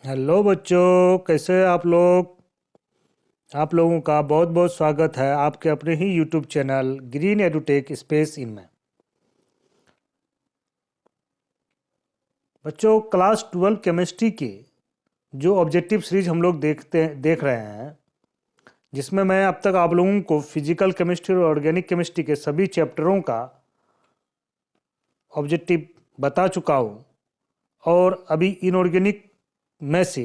Hello बच्चों, कैसे हैं आप लोग। आप लोगों का बहुत बहुत स्वागत है आपके अपने ही YouTube channel Green Edutech Space in में। बच्चों, क्लास 12 केमिस्ट्री के जो ऑब्जेक्टिव सीरीज हम लोग देख रहे हैं, जिसमें मैं अब तक आप लोगों को फिजिकल केमिस्ट्री और ऑर्गेनिक केमिस्ट्री के सभी चैप्टरों का ऑब्जेक्टिव बता चुका हूँ। और अभी इनऑर्गेनिक में से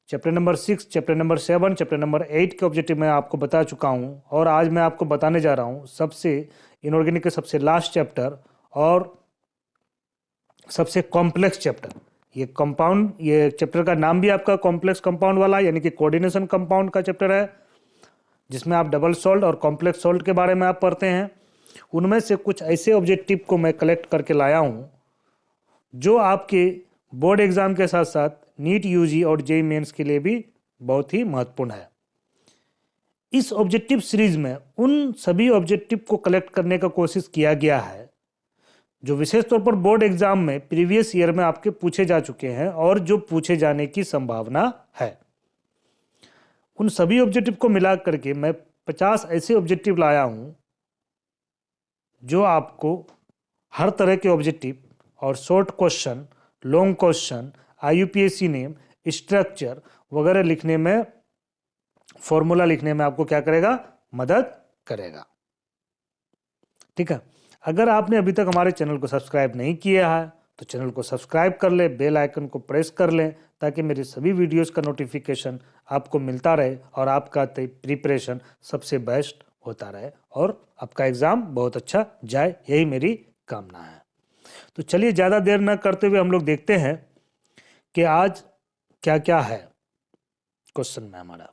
chapter number 6, chapter number 7, chapter number 8 के ऑब्जेक्टिव मैं आपको बता चुका हूँ। और आज मैं आपको बताने जा रहा हूँ सबसे इनऑर्गेनिक के सबसे लास्ट चैप्टर और सबसे कॉम्प्लेक्स चैप्टर। ये चैप्टर का नाम भी आपका कॉम्प्लेक्स कंपाउंड वाला यानी कि कोऑर्डिनेशन कंपाउंड का चैप्टर है, जिसमें आप डबल सॉल्ट और कॉम्प्लेक्स सॉल्ट के बारे में आप पढ़ते हैं। उनमें से कुछ ऐसे ऑब्जेक्टिव को मैं कलेक्ट करके लाया हूँ जो आपके बोर्ड एग्जाम के साथ साथ नीट यूजी और जेईई मेंस के लिए भी बहुत ही महत्वपूर्ण है। इस ऑब्जेक्टिव सीरीज में उन सभी ऑब्जेक्टिव को कलेक्ट करने का कोशिश किया गया है जो विशेष तौर पर बोर्ड एग्जाम में प्रीवियस ईयर में आपके पूछे जा चुके हैं और जो पूछे जाने की संभावना है। उन सभी ऑब्जेक्टिव को मिला करके मैं 50 ऐसे ऑब्जेक्टिव लाया हूं जो आपको हर तरह के ऑब्जेक्टिव और short question, long question, आईयूपीएससी name, structure वगैरह लिखने में, फॉर्मूला लिखने में आपको क्या करेगा, मदद करेगा। ठीक है। अगर आपने अभी तक हमारे चैनल को सब्सक्राइब नहीं किया है तो चैनल को सब्सक्राइब कर ले, बेल आइकन को प्रेस कर लें ताकि मेरी सभी वीडियोस का नोटिफिकेशन आपको मिलता रहे और आपका प्रिपरेशन सबसे बेस्ट होता रहे और आपका एग्ज़ाम बहुत अच्छा जाए, यही मेरी कामना है। तो चलिए ज़्यादा देर न करते हुए हम लोग देखते हैं कि आज क्या क्या है क्वेश्चन में हमारा।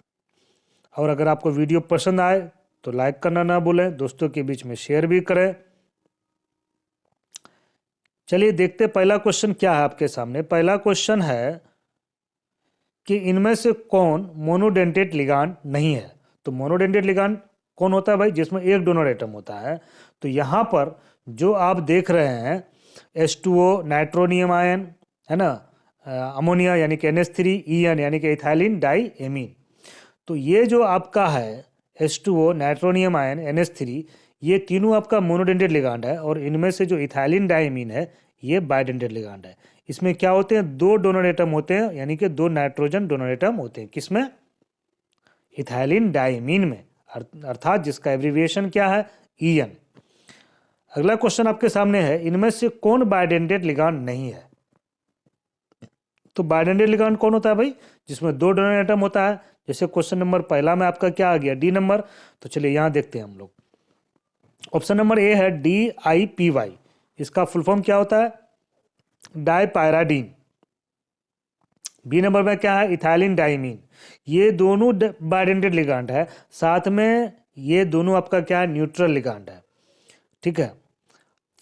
और अगर आपको वीडियो पसंद आए तो लाइक करना ना भूलें, दोस्तों के बीच में शेयर भी करें। चलिए देखते पहला क्वेश्चन क्या है आपके सामने। पहला क्वेश्चन है कि इनमें से कौन मोनोडेंटेट लिगांड नहीं है। तो मोनोडेंटेट लिगांड कौन होता है भाई, जिसमें एक डोनर एटम होता है। तो यहाँ पर जो आप देख रहे हैं H2O नाइट्रोनियम आयन है ना, अमोनिया यानी कि NH3, EN यानी कि इथाइलिन डाई एमीन। तो ये जो आपका है H2O नाइट्रोनियम आयन NH3, ये तीनों आपका मोनोडेंटेट लिगांड है और इनमें से जो इथाइलिन डाइमीन है ये बाइडेंटेट लिगांड है। इसमें क्या होते हैं, दो डोनर एटम होते हैं यानी कि दो नाइट्रोजन डोनर एटम होते हैं। किसमें, इथाइलिन डाइमीन में, अर्थात जिसका एब्रिविएशन क्या है, EN। अगला क्वेश्चन आपके सामने है, इनमें से कौन बाइडेंटेट लिगांड नहीं है। तो बाइडेंटेट लिगांड कौन होता है भाई, जिसमें दो डोनर एटम होता है। जैसे क्वेश्चन नंबर पहला में आपका क्या आ गया, D नंबर। तो चलिए यहां देखते हैं हम लोग। ऑप्शन नंबर ए है DIPY, इसका फुल फॉर्म क्या होता है, डाइपायराडीन। बी नंबर में क्या है, इथाइलिन डाइमीन। ये दोनों बाइडेंटेट लिगांड है, साथ में ये दोनों आपका क्या है, न्यूट्रल लिगांड है। ठीक है।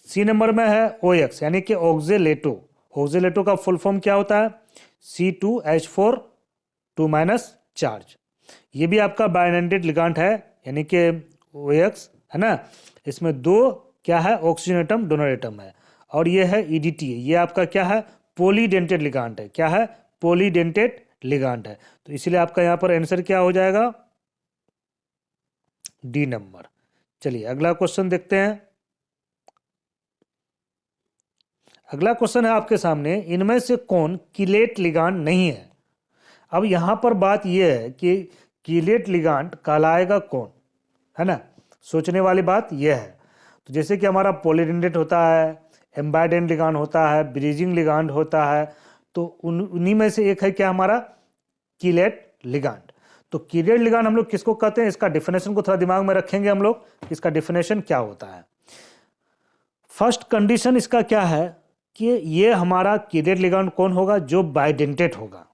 सी नंबर में है OX यानी कि ऑक्जेलेटो। ऑक्जेलेटो का फुल फॉर्म क्या होता है, C2H4 2- चार्ज। ये भी आपका बाइडेंटेट लिगांड है यानी कि OX है ना। इसमें दो क्या है, ऑक्सीजन एटम डोनर एटम है। और ये है EDT, ये आपका क्या है, पॉलीडेंटेट लिगांड है। क्या है, पॉलीडेंटेट लिगांड है। तो इसलिए आपका यहां पर आंसर क्या हो जाएगा, D नंबर। चलिए अगला क्वेश्चन देखते हैं। अगला क्वेश्चन है आपके सामने, इनमें से कौन किलेट लिगांड नहीं है। अब यहां पर बात यह है कि किलेट लिगांड कहलाएगा कौन, है ना। सोचने वाली बात यह है। तो जैसे कि हमारा पॉलीडेंटेट होता है, एम्बाइडेंट लिगांड होता है, ब्रीजिंग लिगांड होता है, तो उन्हीं में से एक है क्या हमारा, किलेट लिगांड। तो किलेट लिगांड हम लोग किसको कहते हैं, इसका डिफिनेशन को थोड़ा दिमाग में रखेंगे हम लोग, इसका डिफिनेशन क्या होता है। फर्स्ट कंडीशन इसका क्या है कि ये हमारा किलेट लिगांड कौन होगा, जो बाइडेंटेट होगा।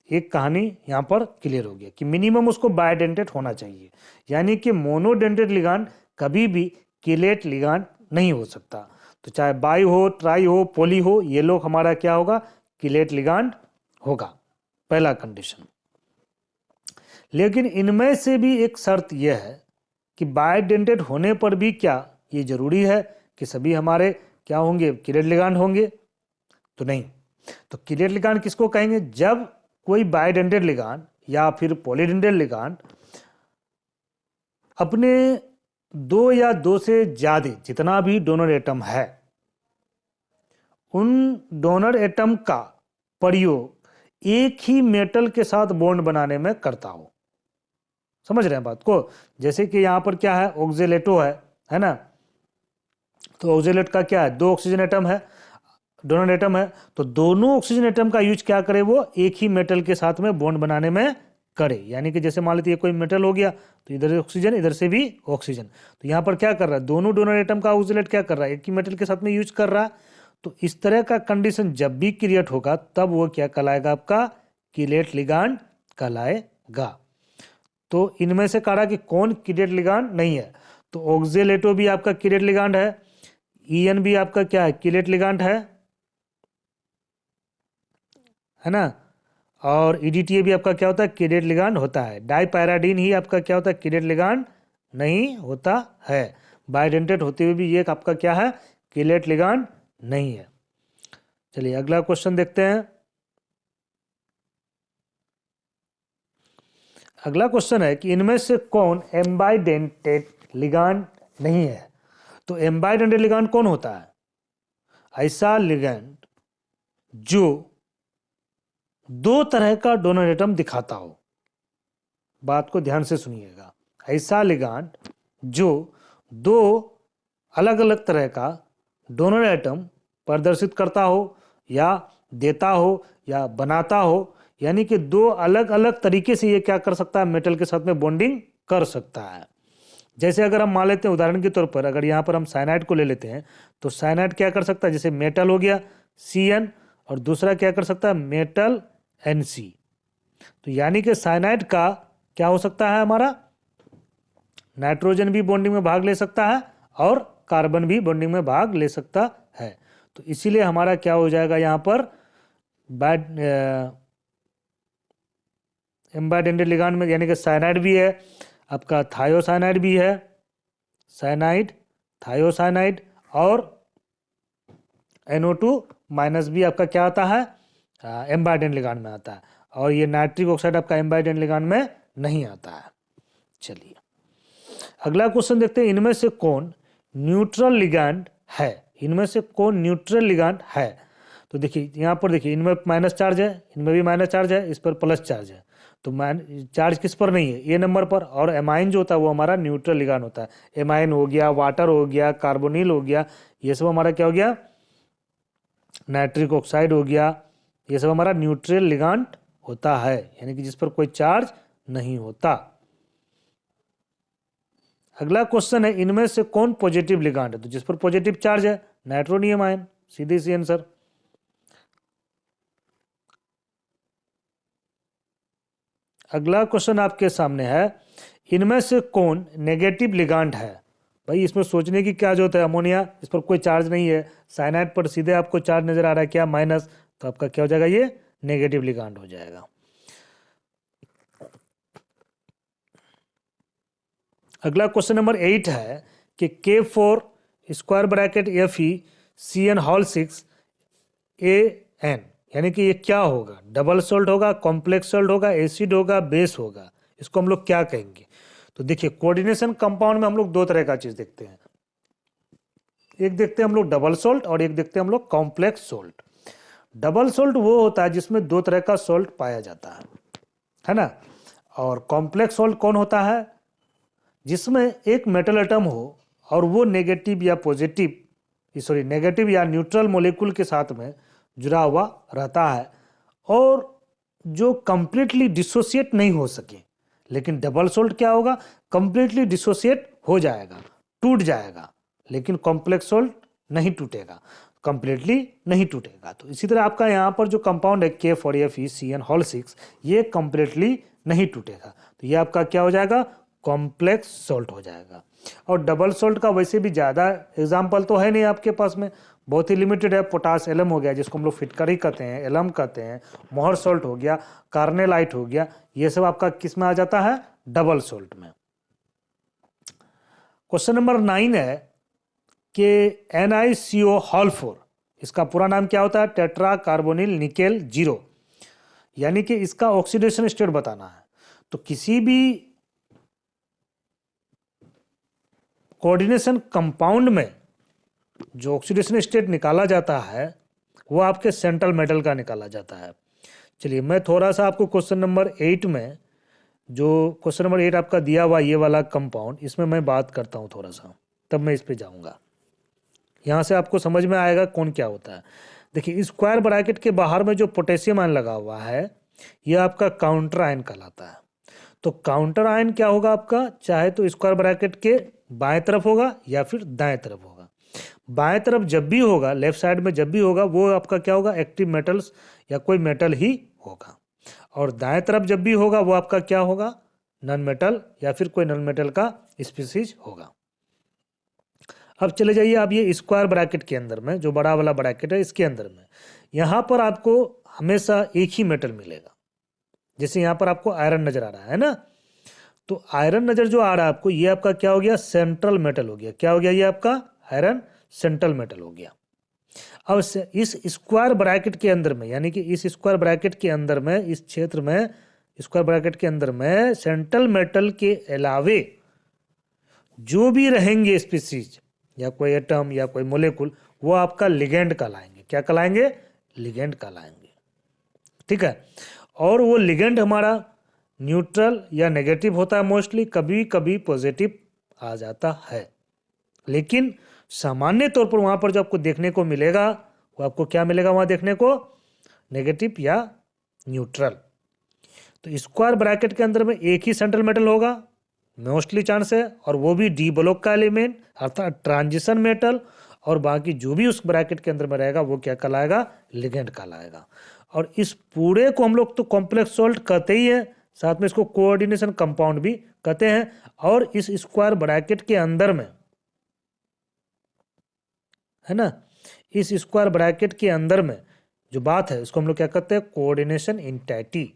एक कहानी यहां पर क्लियर हो गया कि मिनिमम उसको बाइडेंटेट होना चाहिए, यानी कि मोनोडेंटेट लिगांड कभी भी किलेट लिगांड नहीं हो सकता। तो चाहे बाई हो, ट्राई हो, पोली हो, ये लोग हमारा क्या होगा, किलेट लिगांड होगा, पहला कंडीशन। लेकिन इनमें से भी एक शर्त यह है कि बाइडेंटेट होने पर भी क्या ये जरूरी है कि सभी हमारे क्या होंगे, किलेट लिगांड होंगे, तो नहीं। तो किलेट लिगांड किसको कहेंगे? जब कोई बाइडेंटेड लिगांड या फिर पॉलीडेंटेड लिगांड अपने दो या दो से ज्यादा जितना भी डोनर एटम है, उन डोनर एटम का प्रयोग एक ही मेटल के साथ बॉन्ड बनाने में करता हो। समझ रहे हैं बात को? जैसे कि यहां पर क्या है, ऑक्जेलेटो है ना। तो ऑक्जेलेट का क्या है, दो ऑक्सीजन एटम है, डोनर एटम है, तो दोनों ऑक्सीजन एटम का यूज क्या करे, वो एक ही मेटल के साथ में बॉन्ड बनाने में करे। यानी कि जैसे मान लीजिए कोई मेटल हो गया तो इधर से ऑक्सीजन, इधर से भी ऑक्सीजन, तो यहाँ पर क्या कर रहा है, दोनों डोनर एटम का ऑक्जेलेट क्या कर रहा है, एक ही मेटल के साथ में यूज कर रहा है। तो इस तरह का कंडीशन जब भी क्रिएट होगा तब वो क्या कहलाएगा, आपका किलेट लिगांड कहलाएगा। तो इनमें से कहा कि कौन किलेट लिगांड नहीं है, तो ऑक्जेलेटो भी आपका किलेट लिगांड है, ईएन भी आपका क्या है, किलेट लिगांड है ना। और ईडीटीए भी आपका क्या होता है, किलेट लिगांड होता है। डाइपैराडीन ही आपका क्या होता है, किलेट लिगांड नहीं होता है। बाइडेंटेड होते हुए भी ये आपका क्या है, किलेट लिगांड नहीं है। चलिए अगला क्वेश्चन देखते हैं। अगला क्वेश्चन है कि इनमें से कौन एम्बाइडेंटेड लिगांड नहीं है। तो एम्बाइडेंटेड लिगांड कौन होता है, ऐसा लिगैंड जो दो तरह का डोनर एटम दिखाता हो। बात को ध्यान से सुनिएगा, ऐसा लिगैंड जो दो अलग अलग तरह का डोनर एटम प्रदर्शित करता हो या देता हो या बनाता हो, यानी कि दो अलग अलग तरीके से ये क्या कर सकता है, मेटल के साथ में बॉन्डिंग कर सकता है। जैसे अगर हम मान लेते हैं उदाहरण के तौर पर, अगर यहाँ पर हम साइनाइड को ले लेते हैं तो साइनाइड क्या कर सकता है, जैसे मेटल हो गया Cn और दूसरा क्या कर सकता है, मेटल Nc। तो यानी कि साइनाइड का क्या हो सकता है, हमारा नाइट्रोजन भी बॉन्डिंग में भाग ले सकता है और कार्बन भी बॉन्डिंग में भाग ले सकता है। तो इसीलिए हमारा क्या हो जाएगा यहाँ पर, एम्बाइडेंटेड लिगांड में, यानी कि साइनाइड भी है आपका, थायोसाइनाइड भी है, साइनाइड, थायोसाइनाइड और NO2 माइनस भी आपका क्या आता है, एम्बाइडेंट लिगांड में आता है। और ये नाइट्रिक ऑक्साइड आपका एम्बाइडेंट लिगांड में नहीं आता है। चलिए अगला क्वेश्चन देखते हैं, इनमें से कौन न्यूट्रल लिगांड है। इनमें से कौन न्यूट्रल लिगांड है। तो देखिए यहाँ पर देखिए, इनमें माइनस चार्ज है, इनमें भी माइनस चार्ज है, इस पर प्लस चार्ज है। तो चार्ज किस पर नहीं है, ए नंबर पर। और एमाइन जो होता है वो हमारा न्यूट्रल लिगांड होता है। एमाइन हो गया, वाटर हो गया, कार्बोनिल हो गया, ये सब हमारा क्या हो गया, नाइट्रिक ऑक्साइड हो गया, ये सब हमारा न्यूट्रल लिगांड होता है, यानी कि जिस पर कोई चार्ज नहीं होता। अगला क्वेश्चन है, इनमें से कौन पॉजिटिव लिगांड है। तो जिस पर पॉजिटिव चार्ज है, नाइट्रोनियम आयन, सीधी सी आंसर। अगला क्वेश्चन आपके सामने है, इनमें से कौन नेगेटिव लिगांड है। भाई इसमें सोचने की क्या जरूरत है, अमोनिया, इस पर कोई चार्ज नहीं है, साइनाइड पर सीधे आपको चार्ज नजर आ रहा है क्या, माइनस, तो आपका क्या हो जाएगा, ये नेगेटिव लिगांड हो जाएगा। अगला क्वेश्चन नंबर 8 है कि K4 square bracket FeCN6 AN, यानी कि ये क्या होगा, डबल सोल्ट होगा, कॉम्प्लेक्स सोल्ट होगा, एसिड होगा, बेस होगा, इसको हम लोग क्या कहेंगे। तो देखिए कोऑर्डिनेशन कंपाउंड में हम लोग दो तरह का चीज देखते हैं, एक देखते हैं हम लोग डबल सोल्ट और एक देखते हैं हम लोग कॉम्प्लेक्स सोल्ट। डबल सोल्ट वो होता है जिसमें दो तरह का सोल्ट पाया जाता है ना। और कॉम्प्लेक्स सोल्ट कौन होता है, जिसमें एक मेटल एटम हो और वो नेगेटिव या नेगेटिव या न्यूट्रल मॉलिक्यूल के साथ में जुड़ा हुआ रहता है और जो कंप्लीटली डिसोसिएट नहीं हो सके। लेकिन डबल सोल्ट क्या होगा, कंप्लीटली डिसोसिएट हो जाएगा, टूट जाएगा, लेकिन कॉम्प्लेक्स सोल्ट नहीं टूटेगा, कंप्लीटली नहीं टूटेगा। तो इसी तरह आपका यहाँ पर जो कंपाउंड है K4FeCN6, ये कंप्लीटली नहीं टूटेगा, तो ये आपका क्या हो जाएगा, कॉम्प्लेक्स सोल्ट हो जाएगा। और डबल सोल्ट का वैसे भी ज़्यादा एग्जाम्पल तो है नहीं आपके पास में, बहुत ही लिमिटेड है। पोटास एलम हो गया, जिसको हम लोग फिटकरी कहते हैं, एलम कहते हैं, मोहर सोल्ट हो गया, कार्नेलाइट हो गया, ये सब आपका किस में आ जाता है, डबल सोल्ट में। क्वेश्चन नंबर 9 है कि NiCO4 इसका पूरा नाम क्या होता है? टेट्रा कार्बोनिल निकेल 0, यानी कि इसका ऑक्सीडेशन स्टेट बताना है। तो किसी भी कोऑर्डिनेशन कंपाउंड में जो ऑक्सीडेशन स्टेट निकाला जाता है वो आपके सेंट्रल मेटल का निकाला जाता है। चलिए मैं थोड़ा सा आपको क्वेश्चन नंबर 8 में, जो क्वेश्चन नंबर 8 आपका दिया हुआ ये वाला कंपाउंड, इसमें मैं बात करता हूँ थोड़ा सा, तब मैं इस पे जाऊँगा। यहाँ से आपको समझ में आएगा कौन क्या होता है। देखिए स्क्वायर ब्रैकेट के बाहर में जो पोटेशियम आयन लगा हुआ है ये आपका काउंटर आयन कहलाता है। तो काउंटर आयन क्या होगा आपका? चाहे तो स्क्वायर ब्रैकेट के बाएं तरफ होगा या फिर दाएं तरफ होगा। बाएं तरफ जब भी होगा, लेफ्ट साइड में जब भी होगा, वो आपका क्या होगा? एक्टिव मेटल्स या कोई मेटल ही होगा। और दाएं तरफ जब भी होगा वो आपका क्या होगा? नॉन मेटल या फिर कोई नॉन मेटल का स्पीसीज होगा। अब चले जाइए आप ये स्क्वायर ब्रैकेट के अंदर में, जो बड़ा वाला ब्रैकेट है इसके अंदर में, यहाँ पर आपको हमेशा एक ही मेटल मिलेगा। जैसे यहाँ पर आपको आयरन नजर आ रहा है ना, तो आयरन नजर जो आ रहा है आपको, ये आपका क्या हो गया? सेंट्रल मेटल हो गया। क्या हो गया? ये आपका आयरन सेंट्रल मेटल हो गया। अब इस स्क्वायर ब्रैकेट के अंदर में, यानी कि इस स्क्वायर ब्रैकेट के अंदर में, इस क्षेत्र में, स्क्वायर ब्रैकेट के अंदर में सेंट्रल मेटल के अलावे जो भी रहेंगे स्पीसीज या कोई एटम या कोई मोलेकुल, वो आपका लिगेंड कहलाएंगे। क्या कहलाएंगे? लिगेंड कहलाएंगे। ठीक है। और वो लिगेंड हमारा न्यूट्रल या नेगेटिव होता है मोस्टली, कभी कभी पॉजिटिव आ जाता है, लेकिन सामान्य तौर पर वहां पर जो आपको देखने को मिलेगा वो आपको क्या मिलेगा वहां देखने को? नेगेटिव या न्यूट्रल। तो स्क्वायर ब्रैकेट के अंदर में एक ही सेंट्रल मेटल होगा मोस्टली चांस है, और वो भी डी ब्लॉक का एलिमेंट अर्थात ट्रांजिशन मेटल, और बाकी जो भी उस ब्रैकेट के अंदर में रहेगा वो क्या कहलाएगा? लिगेंड कहलाएगा। और इस पूरे को हम लोग तो कॉम्प्लेक्स सॉल्ट कहते ही है, साथ में इसको कोऑर्डिनेशन कंपाउंड भी कहते हैं। और इस स्क्वायर ब्रैकेट के अंदर में, है ना, इस स्क्वायर ब्रैकेट के अंदर में जो बात है उसको हम लोग क्या कहते हैं? कोऑर्डिनेशन इंटाइटी।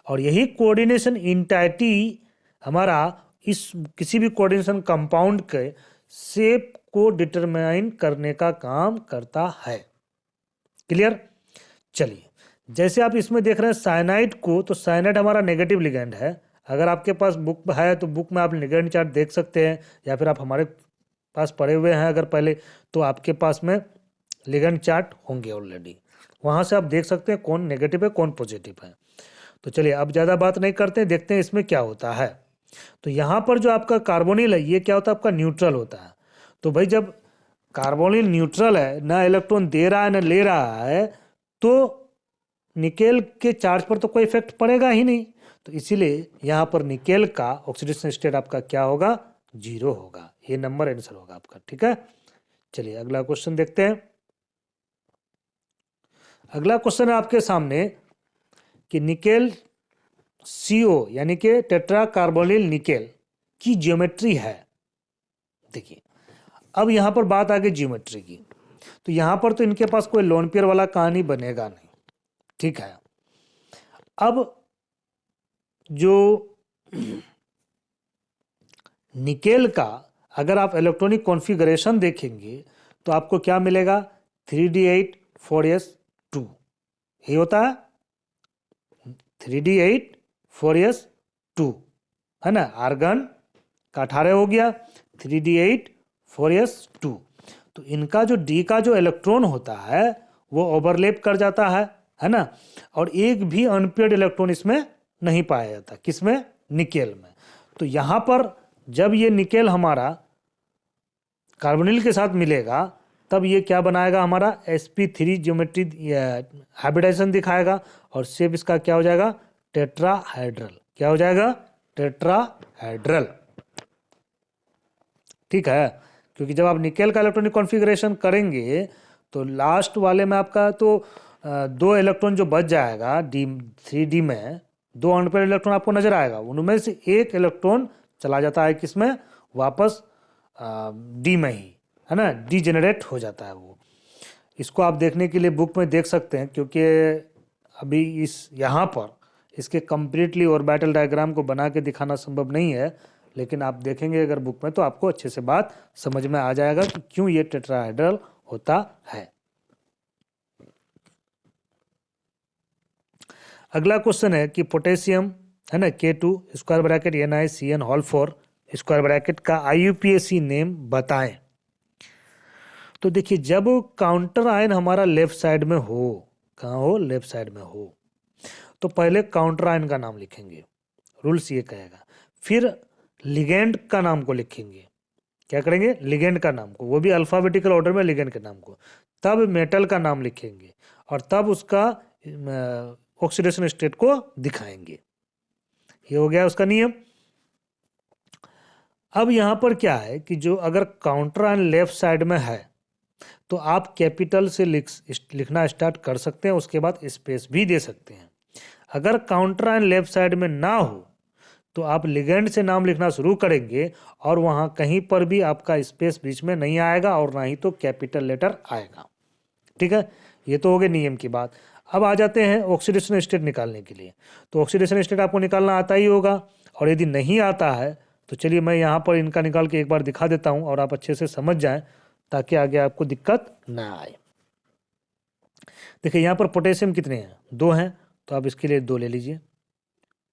और यही कोऑर्डिनेशन इंटाइटी हमारा इस किसी भी कोऑर्डिनेशन कंपाउंड के शेप को डिटरमाइन करने का काम करता है। क्लियर? चलिए, जैसे आप इसमें देख रहे हैं साइनाइड को, तो साइनाइड हमारा नेगेटिव लिगेंड है। अगर आपके पास बुक है तो बुक में आप लिगेंड चार्ट देख सकते हैं, या फिर आप हमारे पास पढ़े हुए हैं अगर पहले, तो आपके पास में लिगेंड चार्ट होंगे ऑलरेडी, वहाँ से आप देख सकते हैं कौन नेगेटिव है कौन पॉजिटिव है। तो चलिए अब ज़्यादा बात नहीं करते, देखते हैं इसमें क्या होता है। तो यहाँ पर जो आपका कार्बोनिल है ये क्या होता है? आपका न्यूट्रल होता है। तो भाई जब कार्बोनिल न्यूट्रल है, ना इलेक्ट्रॉन दे रहा है ना ले रहा है, तो निकेल के चार्ज पर तो कोई इफेक्ट पड़ेगा ही नहीं। तो इसीलिए यहाँ पर निकेल का ऑक्सीडेशन स्टेट आपका क्या होगा? 0 होगा। ये नंबर आंसर होगा आपका। ठीक है। चलिए अगला क्वेश्चन देखते हैं। अगला क्वेश्चन है आपके सामने कि निकेल CO यानी कि टेट्रा कार्बोनिल निकेल की ज्योमेट्री है। देखिए अब यहाँ पर बात आ गई ज्योमेट्री की, तो यहाँ पर तो इनके पास कोई लोन पेयर वाला कहानी बनेगा नहीं। ठीक है। अब जो निकेल का अगर आप इलेक्ट्रॉनिक कॉन्फ़िगरेशन देखेंगे तो आपको क्या मिलेगा? 3d8 4s2 ये होता है 3d8 4s2, है ना। आर्गन का 18 हो गया, 3d8 4s2। तो इनका जो D का जो इलेक्ट्रॉन होता है वो ओवरलैप कर जाता है ना। और एक भी अनपेयर्ड इलेक्ट्रॉन इसमें नहीं पाया जाता। किसमें? निकेल में। तो यहाँ पर जब ये निकेल हमारा कार्बोनिल के साथ मिलेगा तब ये क्या बनाएगा? हमारा sp3 ज्योमेट्री हाइब्रिडाइजेशन दिखाएगा, और शेप इसका क्या हो जाएगा? टेट्राहाइड्रल। क्या हो जाएगा? टेट्राहाइड्रल। ठीक है। क्योंकि जब आप निकेल का इलेक्ट्रॉनिक कॉन्फ़िगरेशन करेंगे तो लास्ट वाले में आपका तो 2 इलेक्ट्रॉन जो बच जाएगा D3D में, 2 अनपेयर्ड इलेक्ट्रॉन आपको नजर आएगा, उनमें से एक इलेक्ट्रॉन चला जाता है किसमें? वापस D में ही, है ना, डीजेनरेट हो जाता है वो। इसको आप देखने के लिए बुक में देख सकते हैं, क्योंकि अभी इस यहाँ पर इसके कम्प्लीटली ऑर्बिटल डायग्राम को बना के दिखाना संभव नहीं है, लेकिन आप देखेंगे अगर बुक में तो आपको अच्छे से बात समझ में आ जाएगा कि क्यों ये टेट्राहाइड्रल होता है। अगला क्वेश्चन है कि पोटेशियम है ना K2 square bracket NiCN whole 4 square bracket का IUPAC नेम बताएं। तो देखिए जब काउंटर आयन हमारा लेफ्ट साइड में हो, कहाँ हो, लेफ्ट साइड में हो, तो पहले काउंटर आयन का नाम लिखेंगे, रूल्स ये कहेगा। फिर लिगेंड का नाम को लिखेंगे, क्या करेंगे, लिगेंड का नाम को, वो भी अल्फाबेटिकल ऑर्डर में लिगेंड के नाम को। तब मेटल का नाम लिखेंगे और तब उसका ऑक्सीडेशन स्टेट को दिखाएंगे। ये हो गया उसका नियम। अब यहाँ पर क्या है कि जो अगर काउंटर आयन लेफ्ट साइड में है तो आप कैपिटल से लिखना स्टार्ट कर सकते हैं, उसके बाद स्पेस भी दे सकते हैं। अगर काउंटर आयन लेफ्ट साइड में ना हो तो आप लिगेंड से नाम लिखना शुरू करेंगे और वहाँ कहीं पर भी आपका स्पेस बीच में नहीं आएगा और ना ही तो कैपिटल लेटर आएगा। ठीक है, ये तो हो गए नियम की बात। अब आ जाते हैं ऑक्सीडेशन स्टेट निकालने के लिए। तो ऑक्सीडेशन स्टेट आपको निकालना आता ही होगा, और यदि नहीं आता है तो चलिए मैं यहाँ पर इनका निकाल के एक बार दिखा देता हूँ और आप अच्छे से समझ जाएं ताकि आगे आपको दिक्कत ना आए। देखिए यहाँ पर पोटेशियम कितने हैं, 2 हैं, तो आप इसके लिए 2 ले लीजिए।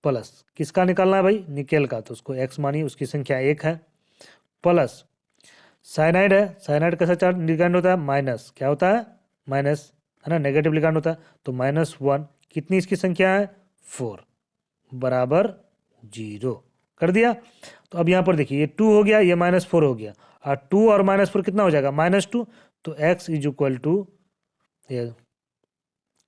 प्लस किसका निकालना है भाई, निकेल का, तो उसको x मानिए, उसकी संख्या 1 है। प्लस साइनाइड है, साइनाइड कैसा चार्ज लिगैंड होता है, माइनस, क्या होता है, माइनस, है ना, नेगेटिव लिगैंड होता है, तो -1, कितनी इसकी संख्या है, 4 बराबर 0 कर दिया। तो अब यहाँ पर देखिए ये 2 हो गया, ये -4 हो गया, और 2 और -4 कितना हो जाएगा, -2, तो x is equal to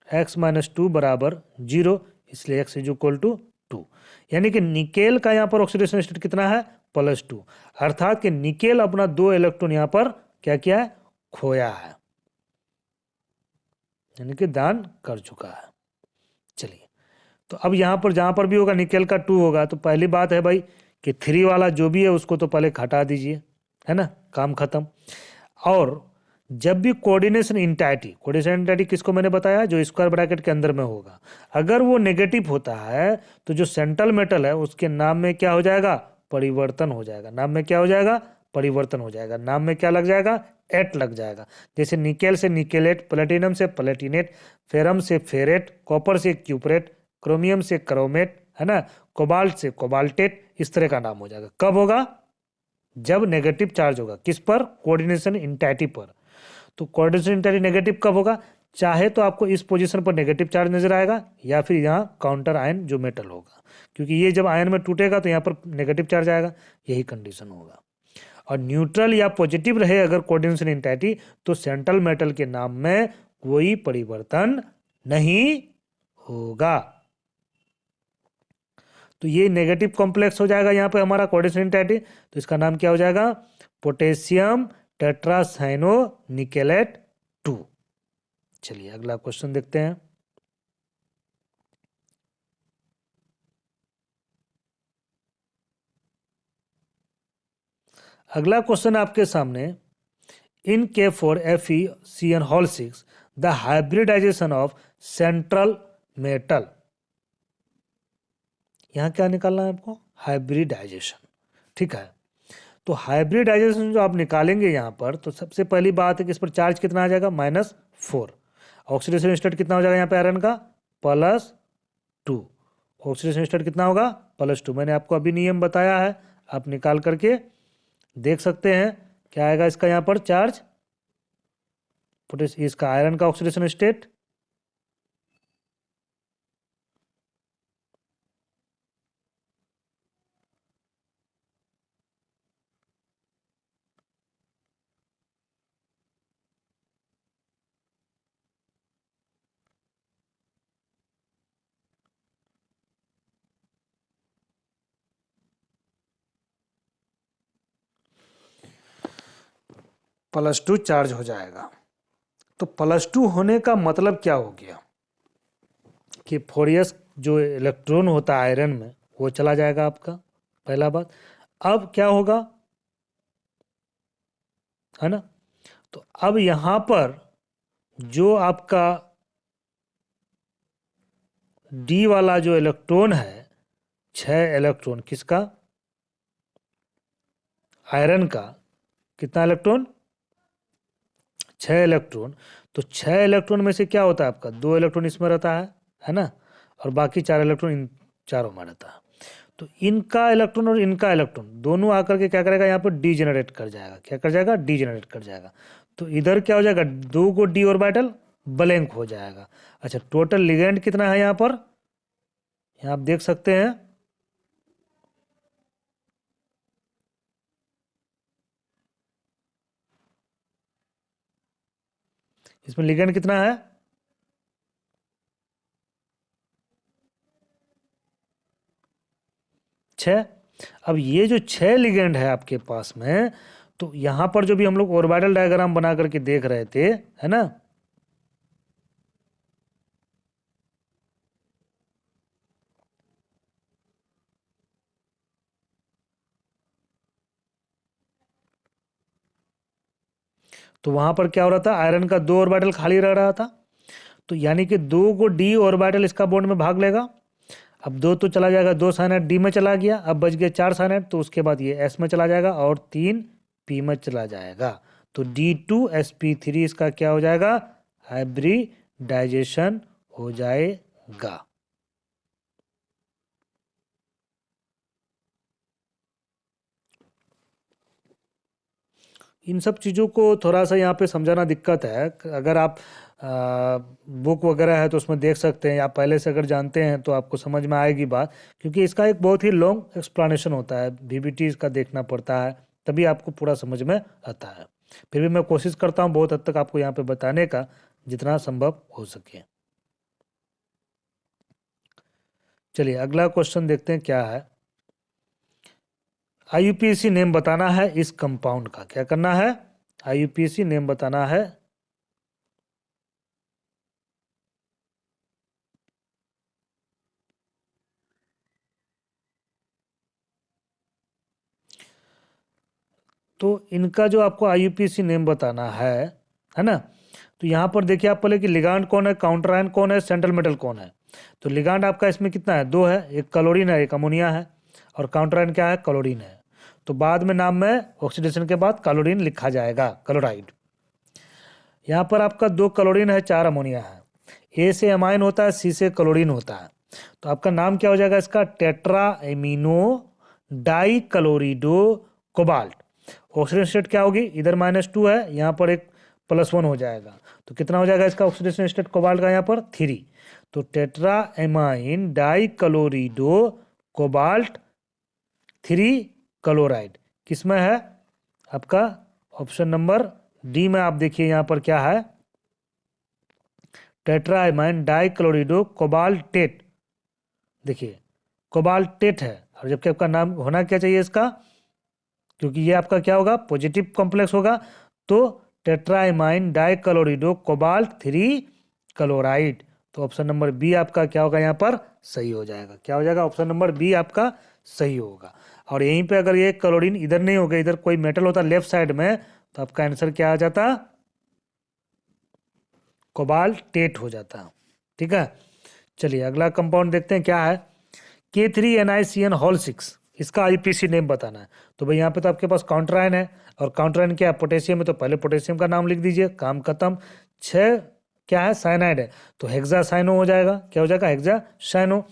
x -2 बराबर 0, इसलिए x इज इक्वल टू 2। यानी कि निकेल का यहाँ पर ऑक्सीडेशन स्टेट कितना है, +2, अर्थात कि निकेल अपना 2 इलेक्ट्रॉन यहाँ पर क्या किया है, खोया है, यानी कि दान कर चुका है। चलिए, तो अब यहाँ पर जहाँ पर भी होगा निकेल का 2 होगा, तो पहली बात है भाई कि 3 वाला जो भी है उसको तो पहले हटा दीजिए, है ना, काम खत्म। और जब भी कोऑर्डिनेशन इंटाइटी किसको मैंने बताया, जो स्क्वायर ब्रैकेट के अंदर में होगा, अगर वो नेगेटिव होता है तो जो सेंट्रल मेटल है उसके नाम में क्या हो जाएगा, परिवर्तन हो जाएगा, नाम में क्या हो जाएगा, परिवर्तन हो जाएगा, नाम में क्या लग जाएगा, एट लग जाएगा। जैसे निकेल से निकेलेट, प्लेटिनम से प्लेटिनेट, फेरम से फेरेट, कॉपर से क्यूपरेट, क्रोमियम से क्रोमेट, है ना, कोबाल्ट से कोबाल्टेट, इस तरह का नाम हो जाएगा। कब होगा, जब नेगेटिव चार्ज होगा, किस पर, कोऑर्डिनेशन इंटाइटी पर। तो कोऑर्डिनेशन इंटाइटी नेगेटिव कब होगा, चाहे तो आपको इस पोजीशन पर नेगेटिव चार्ज नजर आएगा या फिर यहाँ काउंटर आयन जो मेटल होगा, क्योंकि ये जब आयन में टूटेगा तो यहाँ पर नेगेटिव चार्ज आएगा, यही कंडीशन होगा। और न्यूट्रल या पॉजिटिव रहे अगर कोऑर्डिनेशन इंटाइटी, तो सेंट्रल मेटल के नाम में कोई परिवर्तन नहीं होगा। तो ये नेगेटिव कॉम्प्लेक्स हो जाएगा यहाँ पे हमारा कोऑर्डिनेशन इंटाइटी, तो इसका नाम क्या हो जाएगा, पोटेशियम टेट्रासाइनो निकेलेट 2। चलिए अगला क्वेश्चन देखते हैं। अगला क्वेश्चन आपके सामने, in K4FeCN whole 6 the hybridisation of central metal, यहाँ क्या निकालना है आपको, हाइब्रिडाइजेशन। ठीक है, तो हाइब्रिडाइजेशन जो आप निकालेंगे यहाँ पर, तो सबसे पहली बात है कि इस पर चार्ज कितना आ जाएगा, -4, ऑक्सीडेशन स्टेट कितना हो जाएगा यहाँ पे आयरन का, +2, ऑक्सीडेशन स्टेट कितना होगा, +2। मैंने आपको अभी नियम बताया है, आप निकाल करके देख सकते हैं क्या आएगा इसका यहाँ पर चार्ज, इसका आयरन का ऑक्सीडेशन स्टेट, +2 चार्ज हो जाएगा। तो +2 होने का मतलब क्या हो गया कि 4s जो इलेक्ट्रॉन होता है आयरन में वो चला जाएगा आपका, पहला बात। अब क्या होगा, है ना, तो अब यहां पर जो आपका डी वाला जो इलेक्ट्रॉन है, 6 इलेक्ट्रॉन किसका, आयरन का, कितना इलेक्ट्रॉन, 6 इलेक्ट्रॉन। तो 6 इलेक्ट्रॉन में से क्या होता है आपका, 2 इलेक्ट्रॉन इसमें रहता है ना, और बाकी 4 इलेक्ट्रॉन इन चारों में रहता है। तो इनका इलेक्ट्रॉन और इनका इलेक्ट्रॉन दोनों आकर के क्या करेगा, यहाँ पर डीजेनरेट कर जाएगा। क्या कर जाएगा, डीजेनरेट कर जाएगा। तो इधर क्या हो जाएगा, 2 को डी ऑर्बिटल ब्लैंक हो जाएगा। अच्छा, टोटल लिगेंड कितना है यहाँ पर, यहाँ आप देख सकते हैं, इसमें लिगेंड कितना है, 6। अब ये जो 6 लिगेंड है आपके पास में, तो यहाँ पर जो भी हम लोग ऑर्बिटल डायग्राम बना करके देख रहे थे, है ना, तो वहां पर क्या हो रहा था, आयरन का 2 ऑर्बिटल खाली रह रहा था। तो यानी कि 2 को डी ऑर्बिटल इसका बॉन्ड में भाग लेगा। अब 2 तो चला जाएगा, 2 साइनाइड डी में चला गया, अब बच गया 4 साइनाइड, तो उसके बाद ये एस में चला जाएगा और 3 पी में चला जाएगा। तो D2sp3 इसका क्या हो जाएगा, हाइब्रिडाइजेशन हो जाएगा। इन सब चीज़ों को थोड़ा सा यहाँ पे समझाना दिक्कत है। अगर आप बुक वगैरह है तो उसमें देख सकते हैं, या पहले से अगर जानते हैं तो आपको समझ में आएगी बात, क्योंकि इसका एक बहुत ही लॉन्ग एक्सप्लेनेशन होता है, VBT इसका देखना पड़ता है, तभी आपको पूरा समझ में आता है। फिर भी मैं कोशिश करता हूँ बहुत हद तक आपको यहाँ पे बताने का, जितना संभव हो सके। चलिए अगला क्वेश्चन देखते हैं क्या है। IUPAC नेम बताना है इस कंपाउंड का। क्या करना है, IUPAC नेम बताना है। तो इनका जो आपको IUPAC नेम बताना है ना, तो यहाँ पर देखिए आप पहले कि लिगांड कौन है, काउंटर आयन कौन है, सेंट्रल मेटल कौन है। तो लिगांड आपका इसमें कितना है, 2 है, एक क्लोरीन है, एक अमोनिया है, और काउंटर आयन क्या है, क्लोरीन है। तो बाद में नाम में ऑक्सीडेशन के बाद क्लोरीन लिखा जाएगा, क्लोराइड। यहाँ पर आपका 2 क्लोरीन है, 4 अमोनिया है, ए से अमाइन होता है, सी से क्लोरीन होता है। तो आपका नाम क्या हो जाएगा इसका, tetra amino di chlorido cobalt. Oxidation state क्या होगी, इधर -2 है, यहाँ पर एक +1 हो जाएगा। तो कितना हो जाएगा इसका ऑक्सीडेशन स्टेट कोबाल्ट का, यहाँ पर 3। तो tetra amine di chlorido cobalt 3 chloride किस में है, आपका ऑप्शन नंबर डी में। आप देखिए यहाँ पर क्या है, टेट्राएमाइन डाइक्लोरिडो कोबाल्टेट। देखिए कोबाल्टेट है, और जबकि आपका नाम होना क्या चाहिए इसका, क्योंकि ये आपका क्या होगा, पॉजिटिव कॉम्प्लेक्स होगा। तो टेट्राएमाइन डाइक्लोरिडो कोबाल्ट 3 क्लोराइड। तो ऑप्शन नंबर बी आपका क्या होगा, यहाँ पर सही हो जाएगा। क्या हो जाएगा, ऑप्शन नंबर बी आपका सही होगा। और यहीं पे अगर ये क्लोरीन इधर नहीं होगा, इधर कोई मेटल होता लेफ्ट साइड में, तो आपका आंसर क्या आ जाता, कोबाल्टेट हो जाता। ठीक है, चलिए अगला कंपाउंड देखते हैं क्या है, K3NiCN6। इसका IUPAC नेम बताना है। तो भाई यहाँ पे तो आपके पास काउंटर आयन है, और काउंटर आयन क्या है, पोटेशियम है, तो पहले पोटेशियम का नाम लिख दीजिए, काम खत्म। 6 क्या है, साइनाइड है, तो हेक्सासाइनो हो जाएगा। क्या हो जाएगा, हेक्सासाइनो।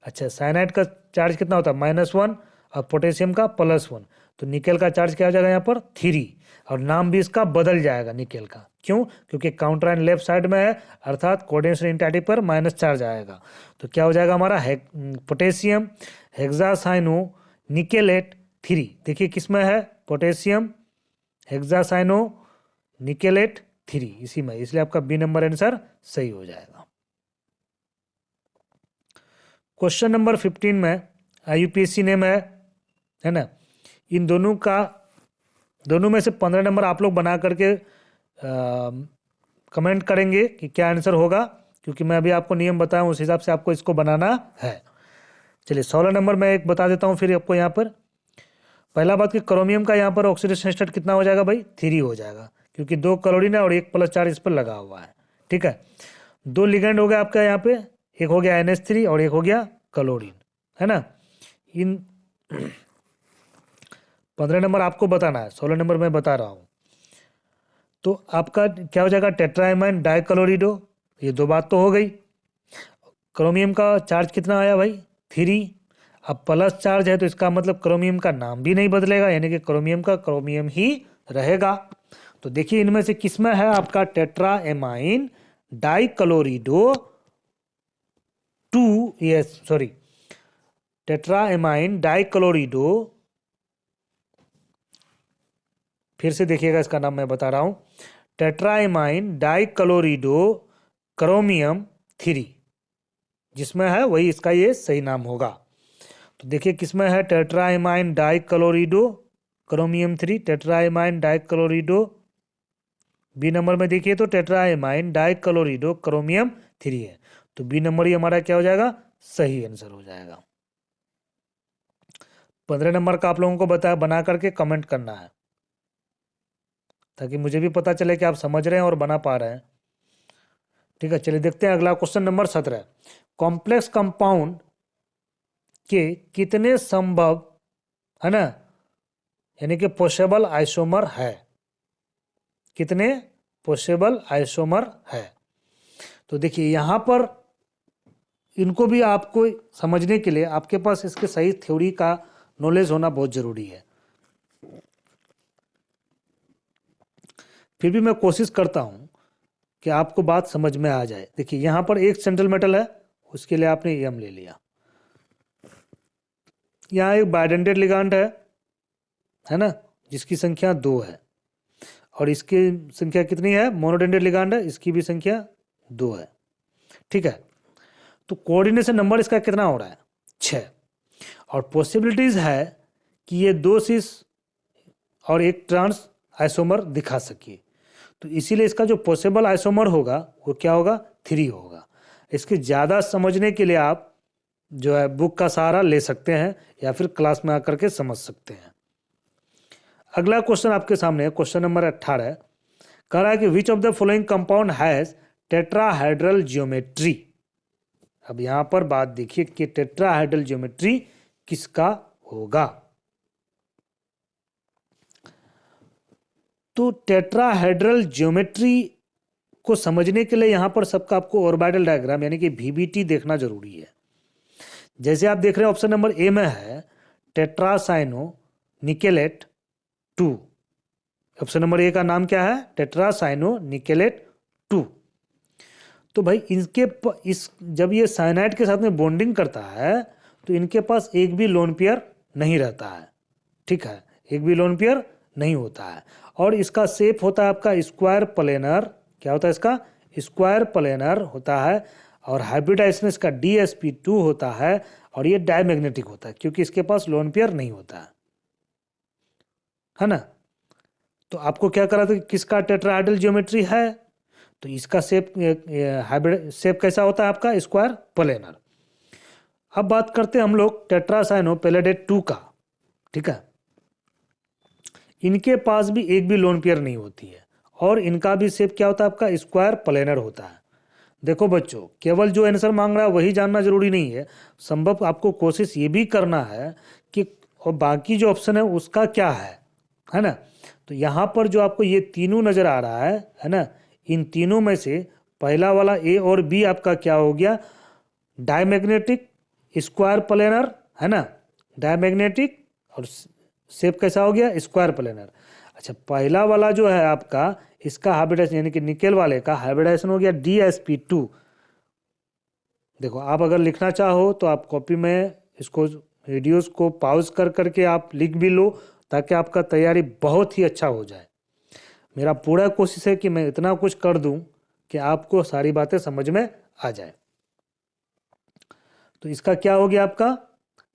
अच्छा, साइनाइड का चार्ज कितना होता है, -1, और पोटेशियम का +1। तो निकेल का चार्ज क्या हो जाएगा यहाँ पर, 3। और नाम भी इसका बदल जाएगा निकेल का, क्यों, क्योंकि काउंटर आयन लेफ्ट साइड में है, अर्थात कोऑर्डिनेशन इंटाइटी पर माइनस चार्ज आएगा। तो क्या हो जाएगा हमारा, पोटेशियम हेक्सासाइनो निकेलेट 3। देखिए किस में है, पोटेशियम हेक्सासाइनो निकेलेट 3 इसी में, इसलिए आपका बी नंबर आंसर सही हो जाएगा। क्वेश्चन नंबर 15 में IUPAC नेम है ना, इन दोनों में से 15 नंबर आप लोग बना करके कमेंट करेंगे कि क्या आंसर होगा, क्योंकि मैं अभी आपको नियम बताया उस हिसाब से आपको इसको बनाना है। चलिए 16 नंबर मैं एक बता देता हूँ फिर आपको। यहाँ पर पहला बात कि क्रोमियम का यहाँ पर ऑक्सीडेशन स्टेट कितना हो जाएगा भाई, 3 हो जाएगा, क्योंकि 2 क्लोरीन है और 1 +4 इस पर लगा हुआ है। ठीक है, 2 लिगेंड हो गया आपका यहाँ पे, एक हो गया NH3 और एक हो गया क्लोरीन, है ना। इन 15 नंबर आपको बताना है, 16 नंबर मैं बता रहा हूँ। तो आपका क्या हो जाएगा, टेट्राएमाइन डाइक्लोरिडो, ये 2 बात तो हो गई। क्रोमियम का चार्ज कितना आया भाई? 3। अब प्लस चार्ज है तो इसका मतलब क्रोमियम का नाम भी नहीं बदलेगा, यानी कि क्रोमियम का क्रोमियम ही रहेगा। तो देखिए इनमें से किसमें है आपका tetra amine डाइक्लोरिडो 2, yes sorry, tetra amine डाइक्लोरिडो, फिर से देखिएगा इसका नाम मैं बता रहा हूं, टेट्राएमाइन डाइक्लोरिडो क्रोमियम 3, जिसमें है वही इसका ये सही नाम होगा। तो देखिए किसमें है tetraamine dichlorido chromium 3, tetraamine dichlorido. B number में देखिए तो टेट्राएमाइन डाइक्लोरिडो क्रोमियम 3 है, तो बी नंबर ही हमारा क्या हो जाएगा? सही आंसर हो जाएगा। 15 नंबर का आप लोगों को बता बना करके कमेंट करना है, ताकि मुझे भी पता चले कि आप समझ रहे हैं और बना पा रहे हैं। ठीक है, चलिए देखते हैं अगला क्वेश्चन नंबर 17। कॉम्प्लेक्स कंपाउंड के कितने संभव, है ना, यानी कि पॉसिबल आइसोमर है? कितने पॉसिबल आइसोमर है? तो देखिए यहां पर इनको भी आपको समझने के लिए आपके पास इसके सही थ्योरी का नॉलेज होना बहुत जरूरी है। फिर भी मैं कोशिश करता हूं कि आपको बात समझ में आ जाए। देखिए यहां पर एक सेंट्रल मेटल है, उसके लिए आपने एम ले लिया। यहाँ एक बाइडेंटेड लिगांड है ना, जिसकी संख्या 2 है, और इसकी संख्या कितनी है? मोनोडेंटेड लिगांड है, इसकी भी संख्या 2 है। ठीक है, तो कोऑर्डिनेशन नंबर इसका कितना हो रहा है? 6। और पॉसिबिलिटीज है कि ये 2 सिस और एक ट्रांस आइसोमर दिखा सके, तो इसीलिए इसका जो पॉसिबल आइसोमर होगा वो क्या होगा? 3 होगा। इसके ज़्यादा समझने के लिए आप जो है बुक का सहारा ले सकते हैं या फिर क्लास में आकर के समझ सकते हैं। अगला क्वेश्चन आपके सामने है, क्वेश्चन नंबर 18। कह रहा है कि which of the following compound has tetrahedral geometry. अब यहां पर बात देखिए कि टेट्राहेड्रल ज्योमेट्री किसका होगा? तो टेट्राहेड्रल ज्योमेट्री को समझने के लिए यहां पर सबका आपको ऑर्बिटल डायग्राम यानी कि वीबीटी देखना जरूरी है। जैसे आप देख रहे हैं ऑप्शन नंबर ए में है tetracyano nickelate 2। Option number A का नाम क्या है? Tetracyano nickelate 2। तो भाई इस जब ये साइनाइड के साथ में बॉन्डिंग करता है तो इनके पास एक भी लोन पेयर नहीं रहता है। ठीक है, एक भी लोन पेयर नहीं होता है, और इसका शेप होता है आपका स्क्वायर प्लेनर। क्या होता है इसका? स्क्वायर प्लेनर होता है, और हाइब्रिडाइजेशन इसका DsP2 होता है, और ये डायमैग्नेटिक होता है क्योंकि इसके पास लोन पेयर नहीं होता है ना। तो आपको क्या करा था कि किसका टेट्राहेड्रल ज्योमेट्री है? तो इसका शेप हाइब्रिड शेप कैसा होता है आपका? Square planar. अब बात करते हैं हम लोग टेट्रासाइनो पैलेडेट 2 का। ठीक है, इनके पास भी एक भी लोन पेयर नहीं होती है, और इनका भी शेप क्या होता है आपका? स्क्वायर प्लेनर होता है। देखो बच्चों, केवल जो आंसर मांग रहा है वही जानना जरूरी नहीं है, संभव आपको कोशिश ये भी करना है कि और बाकी जो ऑप्शन है उसका क्या है ना। तो यहाँ पर जो आपको ये तीनों नजर आ रहा है ना, इन तीनों में से पहला वाला ए और बी आपका क्या हो गया? डायमैग्नेटिक स्क्वायर प्लेनर, है ना, डायमैग्नेटिक, और शेप कैसा हो गया? Square planar. अच्छा, पहला वाला जो है आपका, इसका हाइब्रिडाइजेशन यानी कि निकेल वाले का हाइब्रिडाइजेशन हो गया DsP2। देखो आप अगर लिखना चाहो तो आप कॉपी में इसको वीडियोस को पॉज कर करके आप लिख भी लो, ताकि आपका तैयारी बहुत ही अच्छा हो जाए। मेरा पूरा कोशिश है कि मैं इतना कुछ कर दूं कि आपको सारी बातें समझ में आ जाए। तो इसका क्या हो गया आपका?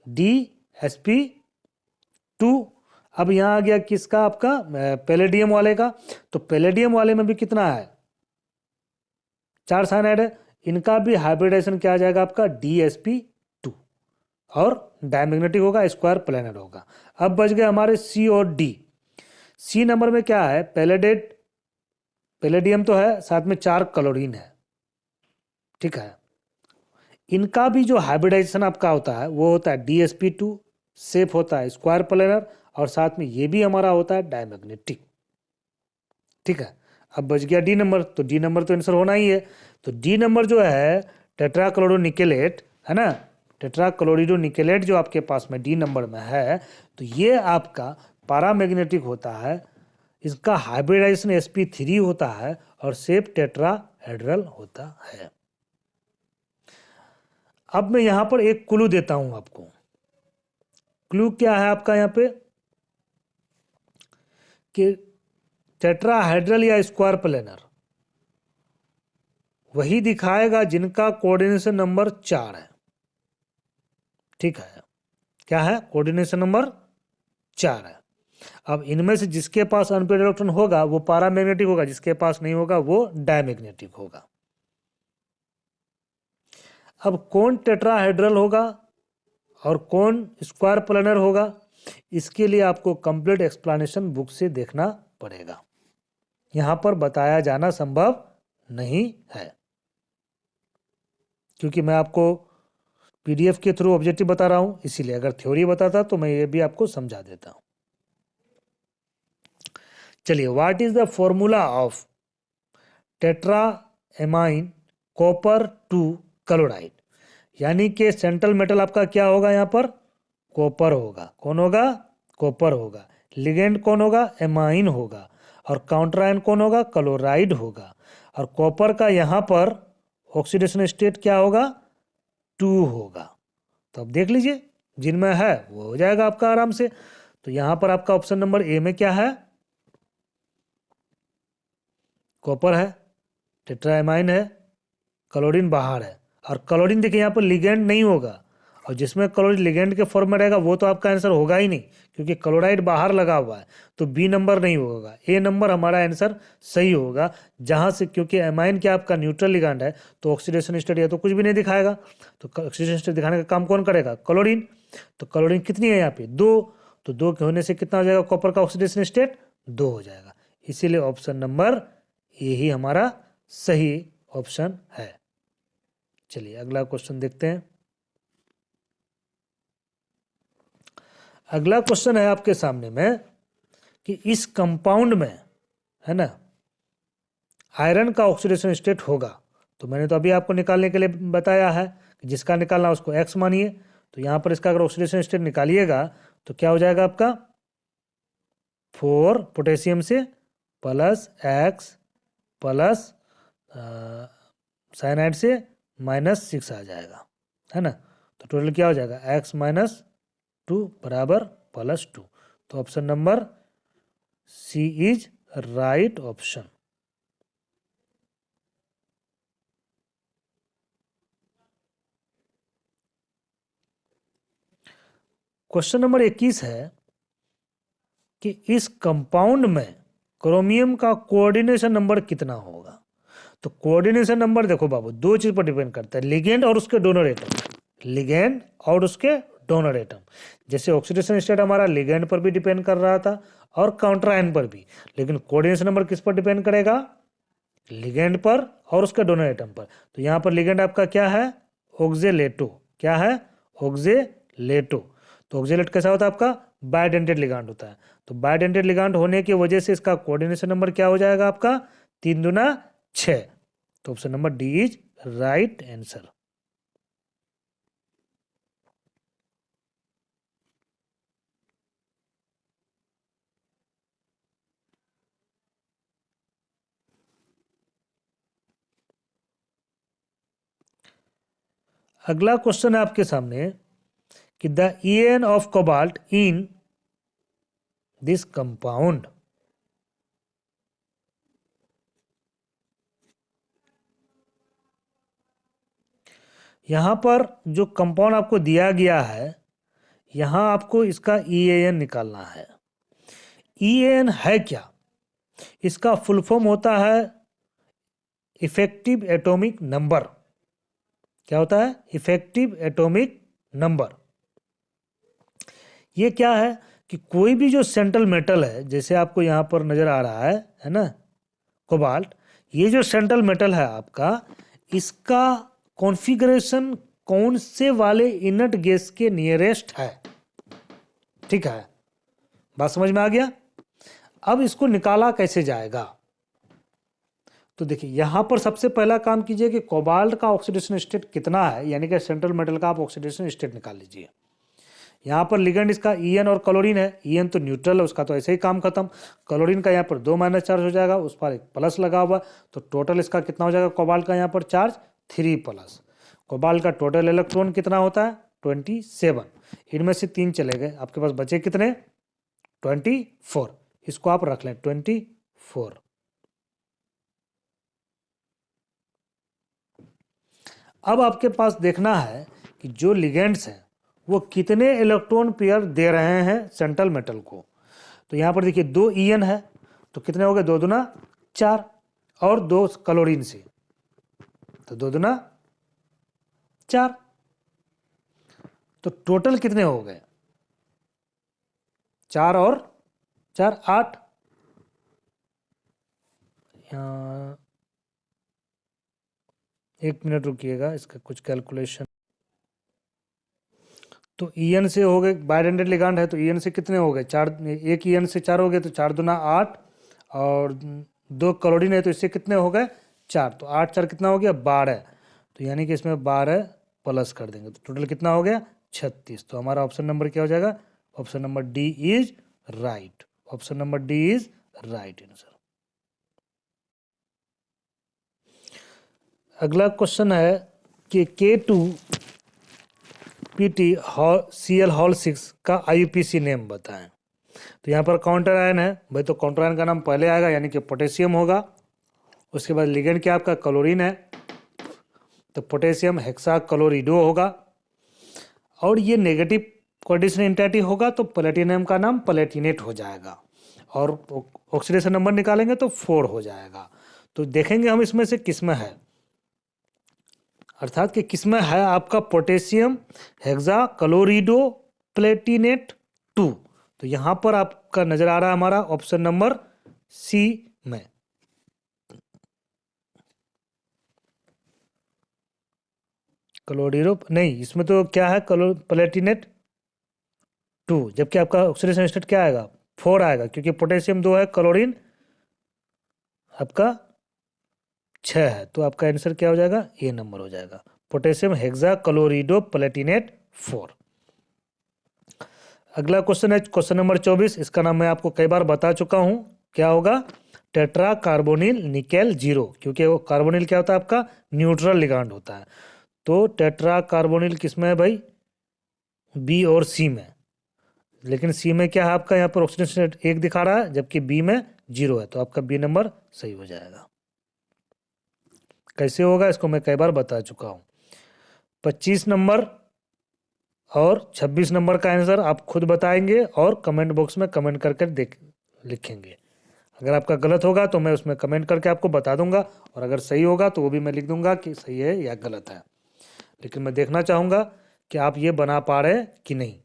DsP2। अब यहाँ आ गया किसका? आपका पैलेडियम वाले का। तो पैलेडियम वाले में भी कितना है? 4 साइनाइड है। इनका भी हाइब्रिडाइजेशन क्या आ जाएगा आपका? DsP2, और डायमैग्नेटिक होगा, स्क्वायर प्लेनर होगा। अब बच गए हमारे सी और डी। सी नंबर में क्या है? पैलेडियम तो है, साथ में 4 क्लोरीन है। ठीक है, इनका भी जो हाइब्रिडाइजेशन आपका होता है वो होता है DsP2, शेप होता है स्क्वायर प्लेनर, और साथ में ये भी हमारा होता है डायमैग्नेटिक। ठीक है, अब बच गया डी नंबर। तो डी नंबर तो आंसर होना ही है। तो डी नंबर जो है टेट्राक्लोरोनिकेलेट है ना, टेट्राक्लोरिडोनिकेलेट जो आपके पास में डी नंबर में है, तो ये आपका पैरामैग्नेटिक होता है, इसका हाइब्रिडाइजेशन sp3 होता है और शेप टेट्राहेड्रल होता है। अब मैं यहां पर एक क्लू देता हूं आपको। क्लू क्या है आपका यहां पे कि टेट्राहेड्रल या स्क्वायर प्लेनर वही दिखाएगा जिनका कोऑर्डिनेशन नंबर 4 है। ठीक है, क्या है, कोऑर्डिनेशन नंबर 4 है। अब इनमें से जिसके पास अनपेयर्ड इलेक्ट्रॉन होगा वो पैरामैग्नेटिक होगा, जिसके पास नहीं होगा वो डायमैग्नेटिक होगा। अब कौन टेट्राहेड्रल होगा और कौन स्क्वायर प्लेनर होगा, इसके लिए आपको कंप्लीट एक्सप्लेनेशन बुक से देखना पड़ेगा, यहां पर बताया जाना संभव नहीं है, क्योंकि मैं आपको पीडीएफ के थ्रू ऑब्जेक्टिव बता रहा हूं, इसीलिए। अगर थ्योरी बताता तो मैं ये भी आपको समझा देता हूं। चलिए, what is the formula of tetra amine copper 2 chloride, यानी कि सेंट्रल मेटल आपका क्या होगा, यहां पर कॉपर होगा। कौन होगा, कॉपर होगा। लिगेंड कौन होगा, एमाइन होगा। और काउंटर आयन कौन होगा, क्लोराइड होगा। और कॉपर का यहां पर ऑक्सीडेशन स्टेट क्या होगा, 2 होगा। तो अब देख लीजिए, जिनमें है वो हो जाएगा आपका आराम से। तो यहां पर आपका ऑप्शन नंबर ए में क्या है, कॉपर है, टेट्राएमाइन है, क्लोरीन बाहर है। और क्लोरीन देखिए यहाँ पर लिगेंड नहीं होगा, और जिसमें क्लोरीन लिगेंड के फॉर्म में रहेगा वो तो आपका आंसर होगा ही नहीं, क्योंकि क्लोराइड बाहर लगा हुआ है, तो बी नंबर नहीं होगा, ए नंबर हमारा आंसर सही होगा। जहां से, क्योंकि एमाइन क्या आपका न्यूट्रल लिगेंड है, तो ऑक्सीडेशन स्टेट या तो कुछ भी नहीं दिखाएगा, तो ऑक्सीडेशन स्टेट दिखाने का काम कौन करेगा, क्लोरीन। तो क्लोरीन कितनी है यहाँ पे, 2, तो 2 के होने से कितना हो जाएगा, कॉपर का ऑक्सीडेशन स्टेट 2 हो जाएगा। इसीलिए ऑप्शन नंबर यही हमारा सही ऑप्शन है। चलिए अगला क्वेश्चन देखते हैं। अगला क्वेश्चन है आपके सामने में कि इस कंपाउंड में है ना आयरन का ऑक्सीडेशन स्टेट होगा। तो मैंने तो अभी आपको निकालने के लिए बताया है कि जिसका निकालना उसको एक्स मानिए। तो यहाँ पर इसका अगर ऑक्सीडेशन स्टेट निकालिएगा तो क्या हो जाएगा आपका, 4 पोटेशियम से प्लस एक्स प्लस साइनाइड से -6 आ जाएगा, है ना। तो टोटल क्या हो जाएगा, x - 2 बराबर +2। तो option number C is right option. Question number 21 है कि इस कंपाउंड में क्रोमियम का कोऑर्डिनेशन नंबर कितना होगा। तो कोऑर्डिनेशन नंबर देखो बाबू, 2 चीज पर डिपेंड करता है, लिगेंड और उसके डोनर एटम। लिगेंड और उसके डोनर एटम, जैसे ऑक्सीडेशन स्टेट हमारा लिगेंड पर भी डिपेंड कर रहा था और काउंटर आयन पर भी, लेकिन कोऑर्डिनेशन नंबर किस पर डिपेंड करेगा, लिगेंड पर और उसके डोनर एटम पर। तो यहाँ पर लिगेंड आपका क्या है, ऑक्जेलेटो। क्या है, ऑक्जेलेटो। तो ऑक्जेलेट कैसा होता है आपका, बाइडेंटेड लिगांड होता है। तो बाइडेंटेड लिगांड होने की वजह से इसका कोऑर्डिनेशन नंबर क्या हो जाएगा आपका, 3 दूना 6। तो option number D is right answer. अगला क्वेश्चन है आपके सामने कि the EN of cobalt in this compound. यहां पर जो कंपाउंड आपको दिया गया है, यहां आपको इसका EAN निकालना है। EAN है क्या, इसका फुल फॉर्म होता है इफेक्टिव एटॉमिक नंबर। क्या होता है, इफेक्टिव एटॉमिक नंबर। ये क्या है कि कोई भी जो सेंट्रल मेटल है, जैसे आपको यहां पर नजर आ रहा है ना, कोबाल्ट, ये जो सेंट्रल मेटल है आपका, इसका कॉन्फ़िगरेशन कौन से वाले इनर्ट गैस के नियरेस्ट है। ठीक है, बात समझ में आ गया। अब इसको निकाला कैसे जाएगा, तो देखिए यहाँ पर सबसे पहला काम कीजिए कि कोबाल्ट का ऑक्सीडेशन स्टेट कितना है, यानी कि सेंट्रल मेटल का आप ऑक्सीडेशन स्टेट निकाल लीजिए। यहाँ पर लिगेंड इसका ईएन और क्लोरीन है। ईएन तो न्यूट्रल है, उसका तो ऐसे ही काम खत्म। क्लोरीन का यहाँ पर 2 माइनस चार्ज हो जाएगा, उस पर एक प्लस लगा हुआ, तो टोटल इसका कितना हो जाएगा कोबाल्ट का यहाँ पर चार्ज 3 प्लस। कोबाल्ट का टोटल इलेक्ट्रॉन कितना होता है 27। इनमें से 3 चले गए, आपके पास बचे कितने 24। इसको आप रख लें 24। अब आपके पास देखना है कि जो लिगेंड्स हैं वो कितने इलेक्ट्रॉन पेयर दे रहे हैं सेंट्रल मेटल को। तो यहाँ पर देखिए 2 ईएन है, तो कितने हो गए 2 दूना 4, और 2 क्लोरीन से, तो 2 दूना 4, तो टोटल कितने हो गए 4 और 4 8। यहाँ 1 मिनट रुकिएगा, इसका कुछ कैलकुलेशन। तो ईएन से हो गए, बायडेंडेड लिगांड है तो ईएन से कितने हो गए 4, 1 ईएन से 4 हो गए, तो 4 दूना 8, और 2 क्लोरीन है तो इससे कितने हो गए 4, तो 8 4 कितना हो गया 12। तो यानी कि इसमें 12 प्लस कर देंगे तो टोटल कितना हो गया 36। तो हमारा ऑप्शन नंबर क्या हो जाएगा, option number D is right. Option number D is right answer. अगला क्वेश्चन है कि K2PT Cl हॉल 6 का IUPAC नेम बताएं। तो यहाँ पर काउंटर आयन है भाई, तो काउंटर आयन का नाम पहले आएगा यानी कि पोटेशियम होगा। उसके बाद लिगेंड क्या आपका क्लोरीन है, तो पोटेशियम हेक्सा क्लोरिडो होगा। और ये नेगेटिव कोऑर्डिनेशन एंटिटी होगा तो प्लेटिनम का नाम प्लेटिनेट हो जाएगा, और ऑक्सीडेशन नंबर निकालेंगे तो 4 हो जाएगा। तो देखेंगे हम इसमें से किस में है, अर्थात कि किसमें है आपका पोटेशियम हेक्सा क्लोरिडो प्लेटिनेट 2। तो यहां पर आपका नजर आ रहा है हमारा ऑप्शन नंबर सी में। क्लोरिडो नहीं, इसमें तो क्या है प्लेटिनेट 2, जबकि आपका ऑक्सीडेशन स्टेट क्या आएगा 4 आएगा, क्योंकि पोटेशियम 2 है, क्लोरीन आपका 6 है। तो आपका आंसर क्या हो जाएगा, ए नंबर हो जाएगा, पोटेशियम हेक्सा क्लोरिडो प्लेटिनेट 4। अगला क्वेश्चन है क्वेश्चन नंबर 24। इसका नाम मैं आपको कई बार बता चुका हूं, क्या होगा टेट्रा कार्बोनिल निकेल 0, क्योंकि वो कार्बोनिल क्या होता है आपका न्यूट्रल लिगांड होता है। तो टेट्रा कार्बोनिल किस में है भाई, बी और सी में। लेकिन सी में क्या है आपका यहाँ पर ऑक्सीडेशन रेट 1 दिखा रहा है, जबकि बी में 0 है, तो आपका बी नंबर सही हो जाएगा। कैसे होगा इसको मैं कई बार बता चुका हूँ। 25 नंबर और 26 नंबर का आंसर आप खुद बताएंगे और कमेंट बॉक्स में कमेंट करके लिखेंगे। अगर आपका गलत होगा तो मैं उसमें कमेंट करके आपको बता दूंगा, और अगर सही होगा तो वो भी मैं लिख दूंगा कि सही है या गलत है। लेकिन मैं देखना चाहूँगा कि आप ये बना पा रहे हैं कि नहीं।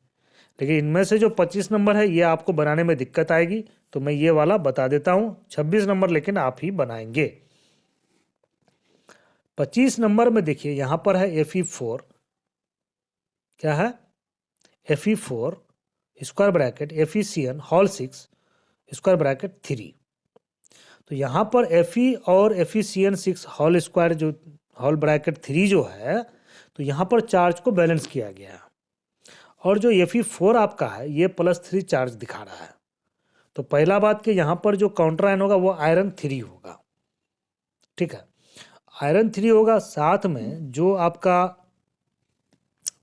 लेकिन इनमें से जो 25 नंबर है ये आपको बनाने में दिक्कत आएगी, तो मैं ये वाला बता देता हूँ। 26 नंबर लेकिन आप ही बनाएंगे। 25 नंबर में देखिए यहाँ पर है Fe4, क्या है Fe4 square bracket FeCN whole 6 square bracket 3। तो यहाँ पर Fe और FeCN 6 होल स्क्वायर जो होल ब्रैकेट 3 जो है, तो यहाँ पर चार्ज को बैलेंस किया गया है, और जो Fe4 आपका है ये +3 चार्ज दिखा रहा है। तो पहला बात कि यहाँ पर जो काउंटर आयन होगा वो आयरन 3 होगा, ठीक है, आयरन 3 होगा। साथ में जो आपका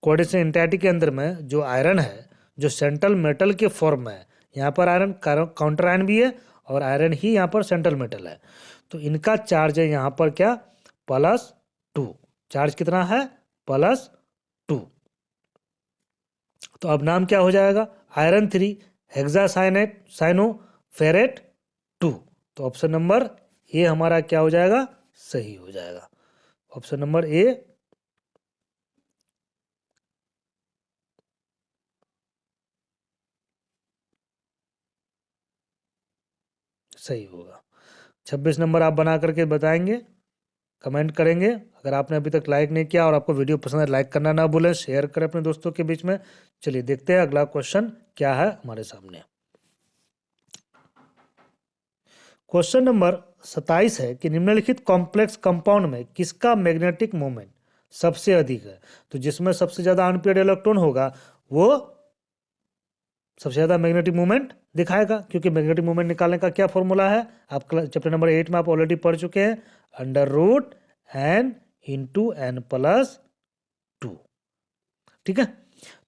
कोऑर्डिनेशन एंटिटी के अंदर में जो आयरन है जो सेंट्रल मेटल के फॉर्म में है, यहाँ पर आयरन काउंटर आयन भी है और आयरन ही यहाँ पर सेंट्रल मेटल है, तो इनका चार्ज है यहाँ पर क्या +2। चार्ज कितना है +2। तो अब नाम क्या हो जाएगा आयरन 3 हेक्सासाइनेट साइनोफेरेट 2। तो ऑप्शन नंबर ए हमारा क्या हो जाएगा, सही हो जाएगा। ऑप्शन नंबर ए सही होगा। 26 नंबर आप बना करके बताएंगे, कमेंट करेंगे। अगर आपने अभी तक लाइक नहीं किया और आपको वीडियो पसंद है लाइक करना ना भूलें, शेयर करें अपने दोस्तों के बीच में। चलिए देखते हैं अगला क्वेश्चन क्या है हमारे सामने। क्वेश्चन नंबर 27 है कि निम्नलिखित कॉम्प्लेक्स कंपाउंड में किसका मैग्नेटिक मोमेंट सबसे अधिक है। तो जिसमें सबसे ज्यादा अनपेयर्ड इलेक्ट्रॉन होगा वो सबसे ज्यादा मैग्नेटिक मोमेंट दिखाएगा, क्योंकि मैग्नेटिक मोमेंट निकालने का क्या फॉर्मूला है, आप चैप्टर नंबर 8 में आप ऑलरेडी पढ़ चुके हैं, under root n into n plus 2। ठीक है,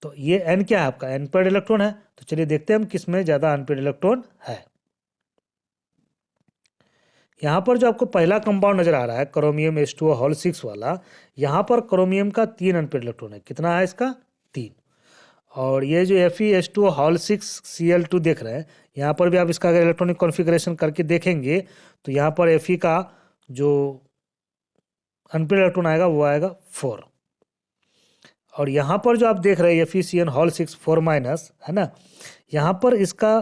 तो ये एन क्या है आपका, अनपेयर्ड इलेक्ट्रॉन है। तो चलिए देखते हैं हम किसमें ज्यादा अनपेयर्ड इलेक्ट्रॉन है। यहाँ पर जो आपको पहला कंपाउंड नजर आ रहा है क्रोमियम H2O होल 6 वाला, यहाँ पर क्रोमियम का 3 अनपेयर्ड इलेक्ट्रॉन है। कितना है इसका, 3। और ये जो FeH2O होल 6 Cl2 देख रहे हैं, यहाँ पर भी आप इसका अगर इलेक्ट्रॉनिक कॉन्फ़िगरेशन करके देखेंगे तो यहाँ पर Fe का जो अनपेयर्ड इलेक्ट्रॉन आएगा वो आएगा 4। और यहाँ पर जो आप देख रहे हैं FeCN होल 6 4 माइनस है ना, यहाँ पर इसका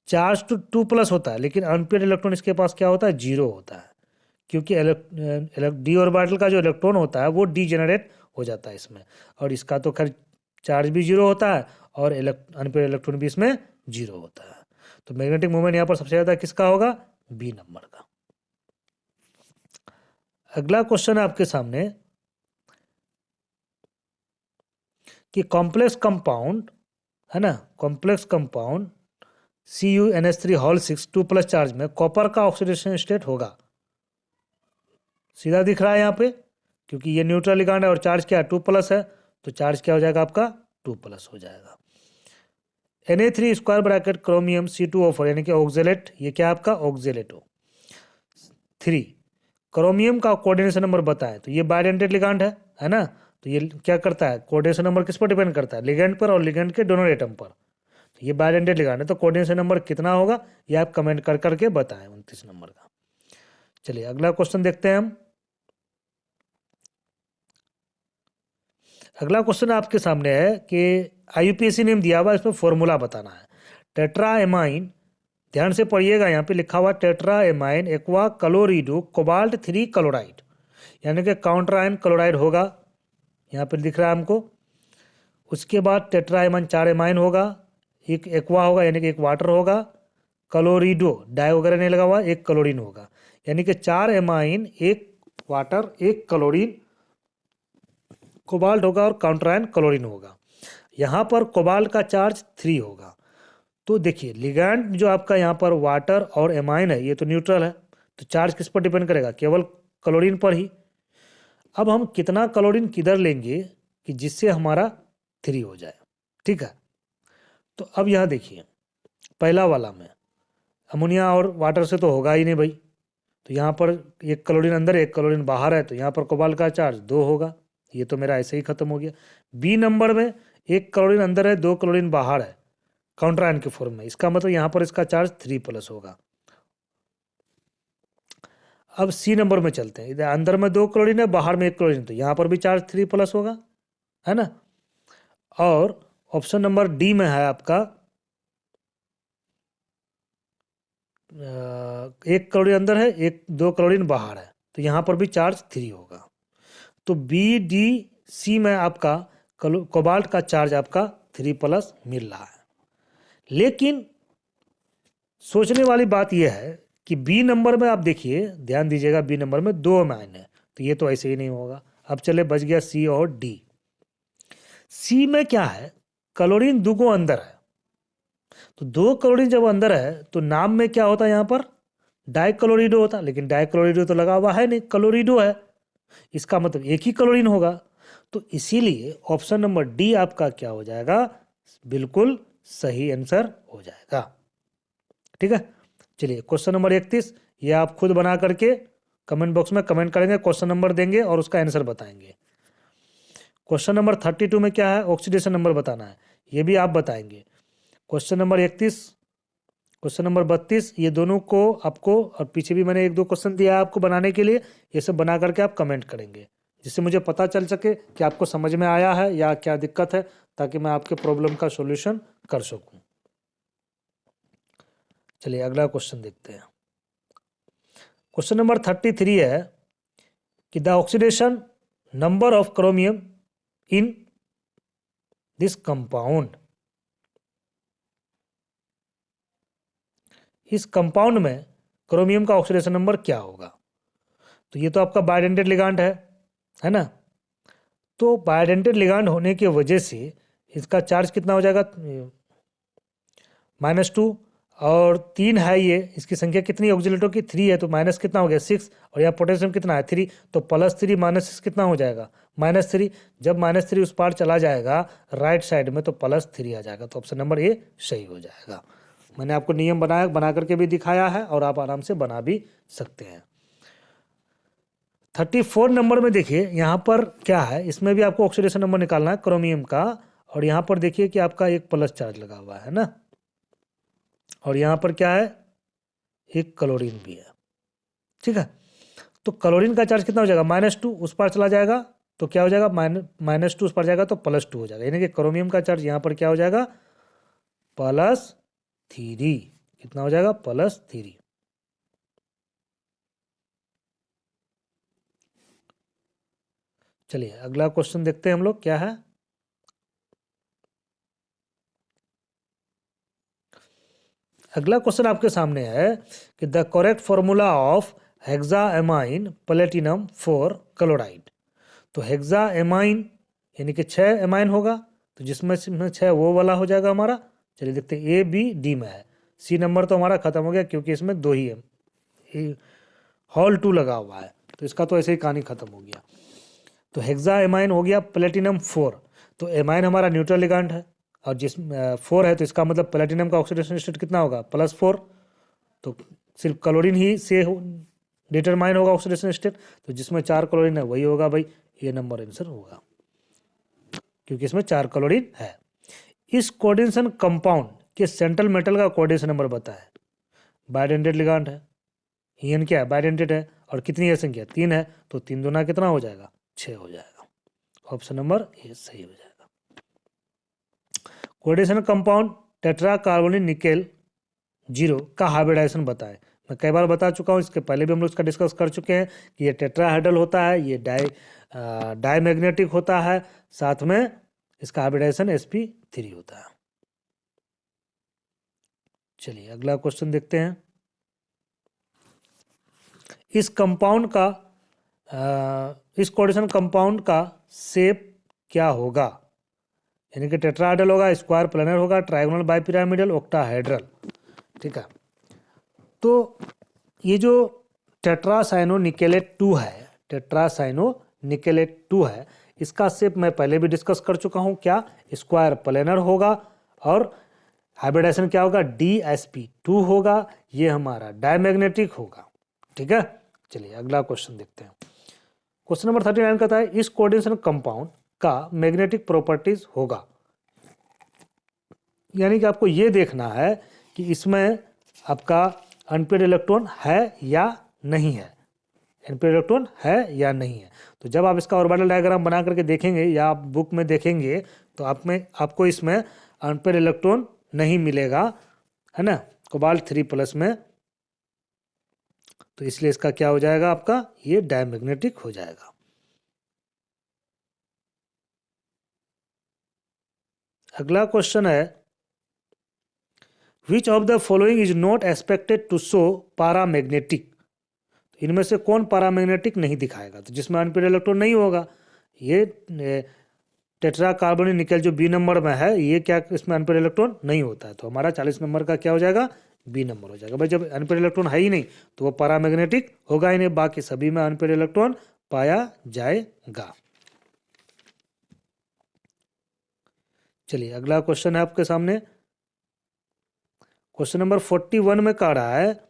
चार्ज तो 2+ होता है, लेकिन अनपेयर्ड इलेक्ट्रॉन इसके पास क्या होता है, 0 होता है, क्योंकि डी ऑर्बिटल का जो इलेक्ट्रॉन होता है वो डीजेनरेट हो जाता है इसमें। और इसका तो खैर चार्ज भी 0 होता है और अनपेयर्ड इलेक्ट्रॉन भी इसमें 0 होता है। तो मैग्नेटिक मोमेंट यहाँ पर सबसे ज़्यादा किसका होगा, बी नंबर का। अगला क्वेश्चन है आपके सामने कि कॉम्प्लेक्स कंपाउंड है ना, complex compound CuNH3 whole 6 2+ charge में कॉपर का ऑक्सीडेशन स्टेट होगा। सीधा दिख रहा है यहाँ पे, क्योंकि ये न्यूट्रल लिगांड है और चार्ज क्या है, 2+ है, तो चार्ज क्या हो जाएगा आपका, 2+ हो जाएगा। Na3 square bracket chromium C2O4 यानी कि ऑक्जेलेट, ये क्या है आपका ऑक्जेलेट 3। क्रोमियम का कोऑर्डिनेशन नंबर बताएं, तो ये बाइडेंटेड लिगांड है ना, तो ये क्या करता है, कोऑर्डिनेशन नंबर किस पर डिपेंड करता है, लिगेंड पर और लिगेंड के डोनर एटम पर। तो ये बाइडेंटेड लिगांड है, तो कोऑर्डिनेशन नंबर कितना होगा ये आप कमेंट कर करके बताएं, 29 नंबर का। चलिए अगला क्वेश्चन देखते हैं हम। अगला क्वेश्चन आपके सामने है कि IUPAC नेम दिया हुआ, इसमें फॉर्मूला बताना है। टेट्रा एमाइन, ध्यान से पढ़िएगा, यहाँ पे लिखा हुआ tetra amine aqua chlorido cobalt 3 chloride, यानी कि काउंटर आयन क्लोराइड होगा, यहाँ पे दिख रहा है हमको। उसके बाद टेट्रा एमाइन 4 एमाइन होगा, एक एक्वा होगा यानी कि एक वाटर होगा, क्लोरिडो डाई वगैरह नहीं लगा हुआ, एक क्लोरीन होगा, यानी कि 4 एमाइन, एक वाटर, एक क्लोरीन, कोबाल्ट होगा और काउंटर आयन क्लोरीन होगा। यहाँ पर कोबाल्ट का चार्ज 3 होगा। तो देखिए लिगैंड जो आपका यहाँ पर वाटर और एमाइन है ये तो न्यूट्रल है, तो चार्ज किस पर डिपेंड करेगा, केवल क्लोरीन पर ही। अब हम कितना क्लोरीन किधर लेंगे कि जिससे हमारा 3 हो जाए, ठीक है। तो अब यहाँ देखिए पहला वाला में अमोनिया और वाटर से तो होगा ही नहीं भाई, तो यहाँ पर एक क्लोरीन अंदर एक क्लोरीन बाहर है, तो यहाँ पर कोबाल्ट का चार्ज 2 होगा, ये तो मेरा ऐसे ही खत्म हो गया। बी नंबर में एक क्लोरीन अंदर है, 2 क्लोरीन बाहर है काउंटर आयन के फॉर्म में, इसका मतलब यहाँ पर इसका चार्ज 3+ होगा। अब सी नंबर में चलते हैं, इधर अंदर में 2 क्लोरीन है, बाहर में 1 क्लोरीन, तो यहाँ पर भी चार्ज 3+ होगा, है ना। और ऑप्शन नंबर डी में है आपका 1 क्लोरीन अंदर है, 2 क्लोरीन बाहर है, तो यहाँ पर भी चार्ज 3 होगा। तो बी डी सी में आपका कोबाल्ट का चार्ज आपका 3+ मिल रहा है। लेकिन सोचने वाली बात यह है कि बी नंबर में आप देखिए, ध्यान दीजिएगा, बी नंबर में 2 अमाइन है, तो ये तो ऐसे ही नहीं होगा। अब चले बच गया सी और डी। सी में क्या है, क्लोरीन 2 को अंदर है, तो 2 क्लोरीन जब अंदर है तो नाम में क्या होता है, यहाँ पर डाइक्लोरिडो होता, लेकिन डाइक्लोरिडो तो लगा हुआ है नहीं, क्लोरिडो है, इसका मतलब एक ही क्लोरीन होगा। तो इसीलिए ऑप्शन नंबर डी आपका क्या हो जाएगा, बिल्कुल सही आंसर हो जाएगा। ठीक है, चलिए क्वेश्चन नंबर 31, ये आप खुद बना करके कमेंट बॉक्स में कमेंट करेंगे, क्वेश्चन नंबर देंगे और उसका आंसर बताएंगे। क्वेश्चन नंबर 32 में क्या है, ऑक्सीडेशन नंबर बताना है, ये भी आप बताएंगे। क्वेश्चन नंबर 31, क्वेश्चन नंबर 32, ये दोनों को आपको, और पीछे भी मैंने 1-2 क्वेश्चन दिया है आपको बनाने के लिए, ये सब बना करके आप कमेंट करेंगे, जिससे मुझे पता चल सके कि आपको समझ में आया है या क्या दिक्कत है, ताकि मैं आपके प्रॉब्लम का सॉल्यूशन कर सकूं। चलिए अगला क्वेश्चन देखते हैं। क्वेश्चन नंबर 33 है कि the oxidation number of chromium in this compound, इस कंपाउंड में क्रोमियम का ऑक्सीडेशन नंबर क्या होगा। तो ये तो आपका बायडेंटेड लिगांड है ना। तो बायडेंटेड लिगांड होने की वजह से इसका चार्ज कितना हो जाएगा, -2, और 3 है ये, इसकी संख्या कितनी ऑक्सीलेटरों की 3 है, तो माइनस कितना हो गया 6, और यहाँ पोटेशियम कितना है 3, तो +3 -6 कितना हो जाएगा -3। जब -3 उस पार चला जाएगा राइट साइड में तो +3 आ जाएगा, तो ऑप्शन नंबर ए सही हो जाएगा। मैंने आपको नियम बना करके भी दिखाया है और आप आराम से बना भी सकते हैं। 34 नंबर में देखिए यहाँ पर क्या है, इसमें भी आपको ऑक्सीडेशन नंबर निकालना है क्रोमियम का, और यहाँ पर देखिए कि आपका एक प्लस चार्ज लगा हुआ है ना, और यहाँ पर क्या है, एक क्लोरीन भी है। ठीक है, तो क्लोरीन का चार्ज कितना हो जाएगा -2, उस पार चला जाएगा तो क्या हो जाएगा -2 उस पार जाएगा तो +2 हो जाएगा, यानी कि क्रोमियम का चार्ज यहाँ पर क्या हो जाएगा +3, कितना हो जाएगा +3। चलिए अगला क्वेश्चन देखते हैं हम लोग क्या है। अगला क्वेश्चन आपके सामने है कि the correct formula of hexaamine platinum 4 chloride. तो हेक्साएमाइन यानी कि 6 एमाइन होगा, तो जिसमें 6 वो वाला हो जाएगा हमारा। चलिए देखते हैं, ए बी डी में है, सी नंबर तो हमारा खत्म हो गया क्योंकि इसमें 2 ही है, हॉल 2 लगा हुआ है, तो इसका तो ऐसे ही कहानी खत्म हो गया। तो हेक्साएमाइन हो गया प्लेटिनम 4, तो एमाइन हमारा न्यूट्रल लिगांड है, और जिस 4 है तो इसका मतलब प्लेटिनम का ऑक्सीडेशन स्टेट कितना होगा +4, तो सिर्फ क्लोरीन ही से डिटरमाइन होगा ऑक्सीडेशन स्टेट, तो जिसमें 4 क्लोरीन है वही होगा भाई, ये नंबर आंसर होगा क्योंकि इसमें 4 क्लोरीन है। इस कोऑर्डिनेशन कंपाउंड के सेंट्रल मेटल का कोऑर्डिनेशन नंबर बताए। बायडेंटेड लिगांड है, हीन क्या है बायडेंटेड है, और कितनी है संख्या 3 है, तो 3 दूना कितना हो जाएगा 6 हो जाएगा, ऑप्शन नंबर ए सही हो जाएगा। Coordination compound tetra carbonyl nickel 0 का हाइब्रिडाइजेशन बताएं। मैं कई बार बता चुका हूँ, इसके पहले भी हम लोग इसका डिस्कस कर चुके हैं कि ये टेट्राहाइड्रल होता है, ये डाईमैग्नेटिक होता है, साथ में इसका हाइब्रिडाइजेशन sp3 होता है। चलिए अगला क्वेश्चन देखते हैं। इस कंपाउंड का इस कोऑर्डिनेशन कंपाउंड का शेप क्या होगा, यानी कि टेट्राहाइड्रल होगा, स्क्वायर प्लेनर होगा, ट्रायगोनल बाइपिरामिडल, ऑक्टाहाइड्रल। ठीक है, तो ये जो टेट्रासाइनोनिकेलेट 2 है, टेट्रासाइनोनिकेलेट 2 है, इसका शेप मैं पहले भी डिस्कस कर चुका हूँ, क्या स्क्वायर प्लेनर होगा, और हाइब्रिडाइजेशन क्या होगा DsP2 होगा, ये हमारा डायमैग्नेटिक होगा। ठीक है, चलिए अगला क्वेश्चन देखते हैं। क्वेश्चन नंबर 39 कहता है इस कोऑर्डिनेशन कंपाउंड का मैग्नेटिक प्रॉपर्टीज होगा, यानी कि आपको ये देखना है कि इसमें आपका अनपेड इलेक्ट्रॉन है या नहीं है, अनपेड इलेक्ट्रॉन है या नहीं है। तो जब आप इसका ऑर्बिटल डायग्राम बना करके देखेंगे या आप बुक में देखेंगे तो आपको इसमें अनपेड इलेक्ट्रॉन नहीं मिलेगा, है ना, कोबाल्ट 3+ में, तो इसलिए इसका क्या हो जाएगा आपका ये डायमैग्नेटिक हो जाएगा। अगला क्वेश्चन है which of the following is not expected to show paramagnetic. इनमें से कौन पारामैग्नेटिक नहीं दिखाएगा, तो जिसमें अनपेड इलेक्ट्रॉन नहीं होगा, ये टेट्रा कार्बोनिल निकेल जो बी नंबर में है, ये क्या इसमें अनपेड इलेक्ट्रॉन नहीं होता है, तो हमारा 40 नंबर का क्या हो जाएगा बी नंबर हो जाएगा। भाई जब अनपेड इलेक्ट्रॉन है ही नहीं तो वो पारामैग्नेटिक होगा ही नहीं, बाकी सभी में अनपेड इलेक्ट्रॉन पाया जाएगा। चलिए अगला क्वेश्चन है आपके सामने, क्वेश्चन नंबर 41 में कह रहा है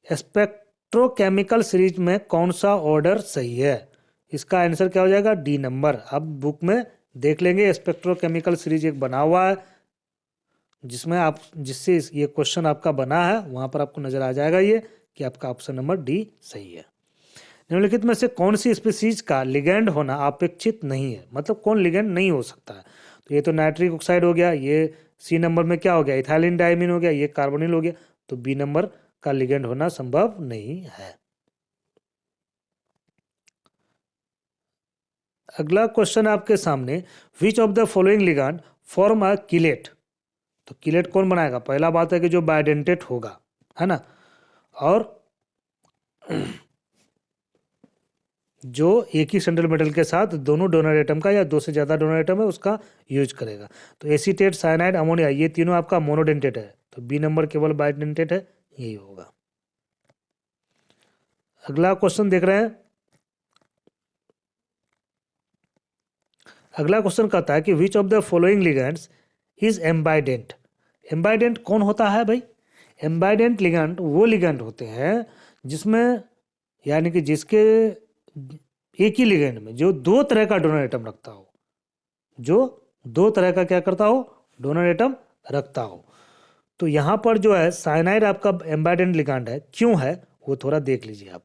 स्पेक्ट्रोकेमिकल सीरीज में कौन सा ऑर्डर सही है। इसका आंसर क्या हो जाएगा डी नंबर। आप बुक में देख लेंगे, स्पेक्ट्रोकेमिकल सीरीज एक बना हुआ है जिसमें आप जिससे ये क्वेश्चन आपका बना है वहां पर आपको नजर आ जाएगा ये कि आपका ऑप्शन नंबर डी सही है। निम्नलिखित में से कौन सी स्पीसीज का लिगेंड होना अपेक्षित नहीं है, मतलब कौन लिगेंड नहीं हो सकता है। तो ये तो नाइट्रिक ऑक्साइड हो गया, ये सी नंबर में क्या हो गया इथाइलिन डायमीन हो गया, ये कार्बोनिल हो गया, तो बी नंबर का लिगेंड होना संभव नहीं है। अगला क्वेश्चन है आपके सामने विच of the following ligand form a chelate. तो किलेट कौन बनाएगा, पहला बात है कि जो बायडेंटेट होगा, है ना। और जो एक ही सेंट्रल मेटल के साथ दोनों डोनर एटम का या दो से ज़्यादा डोनर एटम है उसका यूज करेगा। तो एसीटेट, साइनाइड, अमोनिया ये तीनों आपका मोनोडेंटेट है, तो बी नंबर केवल बाइडेंटेट है, यही होगा। अगला क्वेश्चन देख रहे हैं। अगला क्वेश्चन कहता है कि which of the following ligands is ambident. Ambident कौन होता है भाई? एम्बाइडेंट लिगेंड वो लिगेंड होते हैं जिसमें, यानी कि जिसके एक ही लिगेंड में जो दो तरह का डोनर एटम रखता हो, जो दो तरह का क्या करता हो, डोनर एटम रखता हो। तो यहां पर जो है साइनाइड आपका एम्बाइडेंट लिगेंड है, क्यों है वो थोड़ा देख लीजिए आप।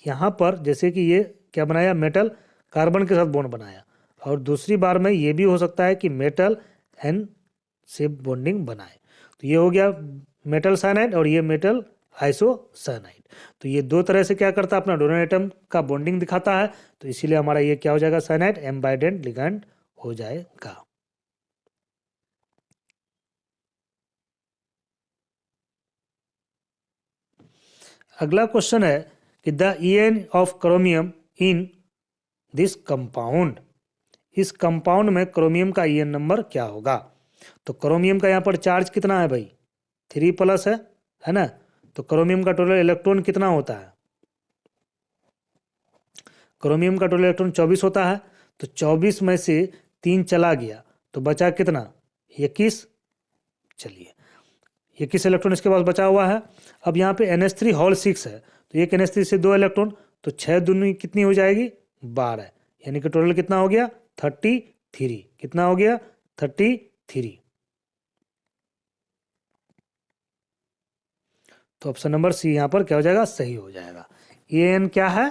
यहां पर जैसे कि ये क्या बनाया, मेटल कार्बन के साथ बॉन्ड बनाया, और दूसरी बार में ये भी हो सकता है कि मेटल एन से बॉन्डिंग बनाए। तो ये हो गया मेटल साइनाइड और ये मेटल आइसोसाइनाइड। तो ये दो तरह से क्या करता है, अपना डोनर एटम का बॉन्डिंग दिखाता है, तो इसीलिए हमारा ये क्या हो जाएगा, साइनाइड एम्बाइडेंट लिगेंड हो जाएगा। अगला क्वेश्चन है कि the EN of chromium in this compound. इस कंपाउंड में क्रोमियम का EN नंबर क्या होगा? तो क्रोमियम का यहाँ पर चार्ज कितना है भाई, 3+ है ना। तो क्रोमियम का टोटल इलेक्ट्रॉन कितना होता है? क्रोमियम का टोटल इलेक्ट्रॉन 24 होता है। तो 24 में से 3 चला गया तो बचा कितना, 21। चलिए 21 इलेक्ट्रॉन इसके पास बचा हुआ है। अब यहाँ पे NH3 होल 6 है, तो एक NH3 से 2 इलेक्ट्रॉन, तो 6 दूनी कितनी हो जाएगी, 12, यानी कि टोटल कितना हो गया, 33। कितना हो गया, 33। तो ऑप्शन नंबर सी यहाँ पर क्या हो जाएगा, सही हो जाएगा। EN क्या है,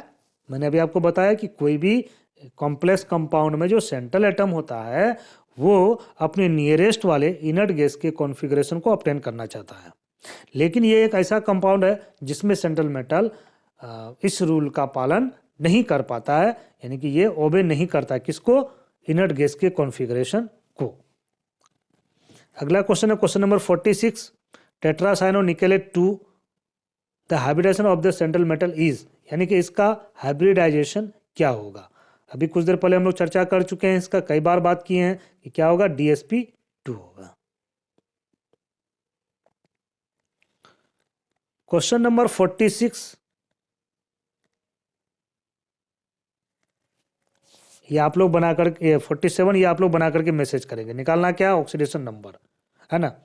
मैंने अभी आपको बताया कि कोई भी कॉम्प्लेक्स कंपाउंड में जो सेंट्रल एटम होता है वो अपने नियरेस्ट वाले इनर्ट गैस के कॉन्फ़िगरेशन को ऑब्टेन करना चाहता है। लेकिन ये एक ऐसा कंपाउंड है जिसमें सेंट्रल मेटल इस रूल का पालन नहीं कर पाता है, यानी कि ये ओबे नहीं करता किसको, इनर्ट गैस के कॉन्फ़िगरेशन को। अगला क्वेश्चन है question number 46, tetracyano nickelate 2 the hybridisation of the central metal is, यानी कि इसका हाइब्रिडाइजेशन क्या होगा। अभी कुछ देर पहले हम लोग चर्चा कर चुके हैं, इसका कई बार बात किए हैं कि क्या होगा, DsP2 होगा। क्वेश्चन नंबर 46, ये आप लोग बना कर 47 ये आप लोग बना करके मैसेज करेंगे। निकालना क्या, ऑक्सीडेशन नंबर, है ना।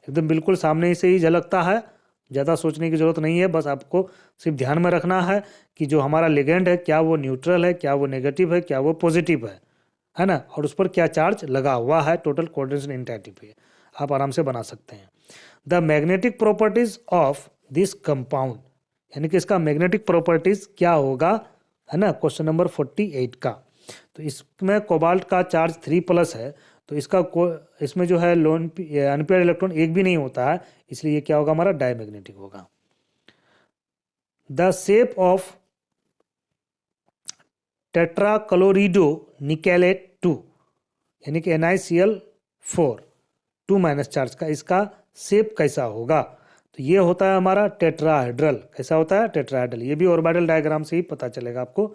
एकदम बिल्कुल सामने से ही झलकता है, ज़्यादा सोचने की ज़रूरत नहीं है। बस आपको सिर्फ ध्यान में रखना है कि जो हमारा लिगेंड है क्या वो न्यूट्रल है, क्या वो नेगेटिव है, क्या वो पॉजिटिव है ना, और उस पर क्या चार्ज लगा हुआ है टोटल कोऑर्डिनेशन इंटेंसिटी पे, आप आराम से बना सकते हैं। The magnetic properties of this compound, यानी कि इसका मैग्नेटिक प्रॉपर्टीज क्या होगा, है ना, क्वेश्चन नंबर 48 का। तो इसमें कोबाल्ट का चार्ज 3+ है, तो इसमें जो है लोन अनपेयर्ड इलेक्ट्रॉन एक भी नहीं होता है, इसलिए ये क्या होगा, हमारा डायमैग्नेटिक होगा। द शेप ऑफ टेट्राक्लोरिडो निकेलेट 2, यानी कि NiCl4 2- चार्ज का, इसका शेप कैसा होगा? तो ये होता है हमारा टेट्राहेड्रल। कैसा होता है, टेट्राहेड्रल। ये भी ऑर्बिटल डायग्राम से ही पता चलेगा आपको।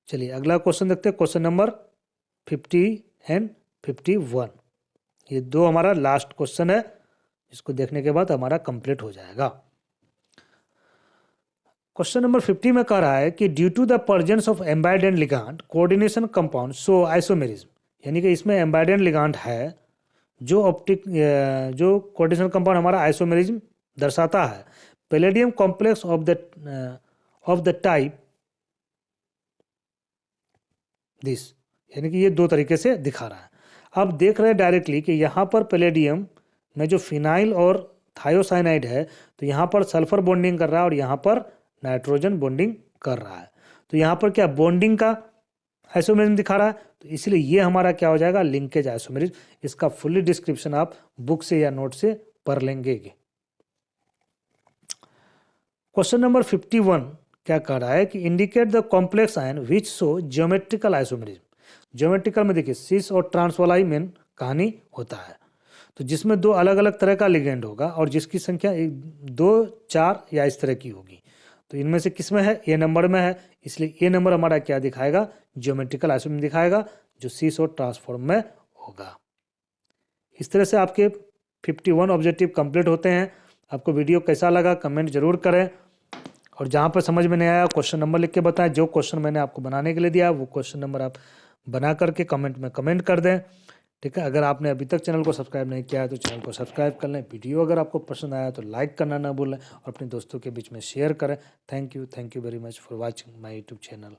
चलिए अगला क्वेश्चन देखते हैं, क्वेश्चन नंबर 50 एंड 51। ये दो हमारा लास्ट क्वेश्चन है, इसको देखने के बाद हमारा कंप्लीट हो जाएगा। क्वेश्चन नंबर 50 में कह रहा है कि due to the presence of ambident ligand coordination compound show isomerism, यानी कि इसमें एम्बाइडेंट लिगांड है जो कोऑर्डिनेशन कंपाउंड हमारा आइसोमेरिज्म दर्शाता है। Palladium complex of the type this, यानी कि ये दो तरीके से दिखा रहा है। अब देख रहे हैं डायरेक्टली कि यहाँ पर पैलेडियम में जो फिनाइल और थायोसाइनाइड है, तो यहाँ पर सल्फर बॉन्डिंग कर रहा है और यहाँ पर नाइट्रोजन बॉन्डिंग कर रहा है। तो यहाँ पर क्या बॉन्डिंग का आइसोमेरिज्म दिखा रहा है, तो इसलिए ये हमारा क्या हो जाएगा, लिंकेज आइसोमेरिज्म। इसका फुल्ली डिस्क्रिप्शन आप बुक से या नोट से पढ़ लेंगे। क्वेश्चन नंबर 51 क्या कह रहा है कि indicate the complex ion which show geometrical isomerism. Geometrical में देखिए सिस और ट्रांस वाला ही मेन कहानी होता है, तो जिसमें दो अलग अलग तरह का लिगेंड होगा और जिसकी संख्या 2, 4 या इस तरह की होगी। तो इनमें से किस में है? ए नंबर में है, इसलिए ए नंबर हमारा क्या दिखाएगा? ज्योमेट्रिकल आइसोटोप में दिखाएगा, जो सिस और ट्रांसफॉर्म में होगा। इस तरह से आपके 51 ऑब्जेक्टिव कंप्लीट होते हैं। आपको वीडियो कैसा लगा कमेंट जरूर करें, और जहाँ पर समझ में नहीं आया क्वेश्चन नंबर लिख के बताएं। जो क्वेश्चन मैंने आपको बनाने के लिए दिया वो क्वेश्चन नंबर आप बना करके कमेंट में कमेंट कर दें, ठीक है। अगर आपने अभी तक चैनल को सब्सक्राइब नहीं किया है तो चैनल को सब्सक्राइब कर लें। वीडियो अगर आपको पसंद आया तो लाइक करना ना भूलें और अपने दोस्तों के बीच में शेयर करें। Thank you very much for watching my YouTube channel.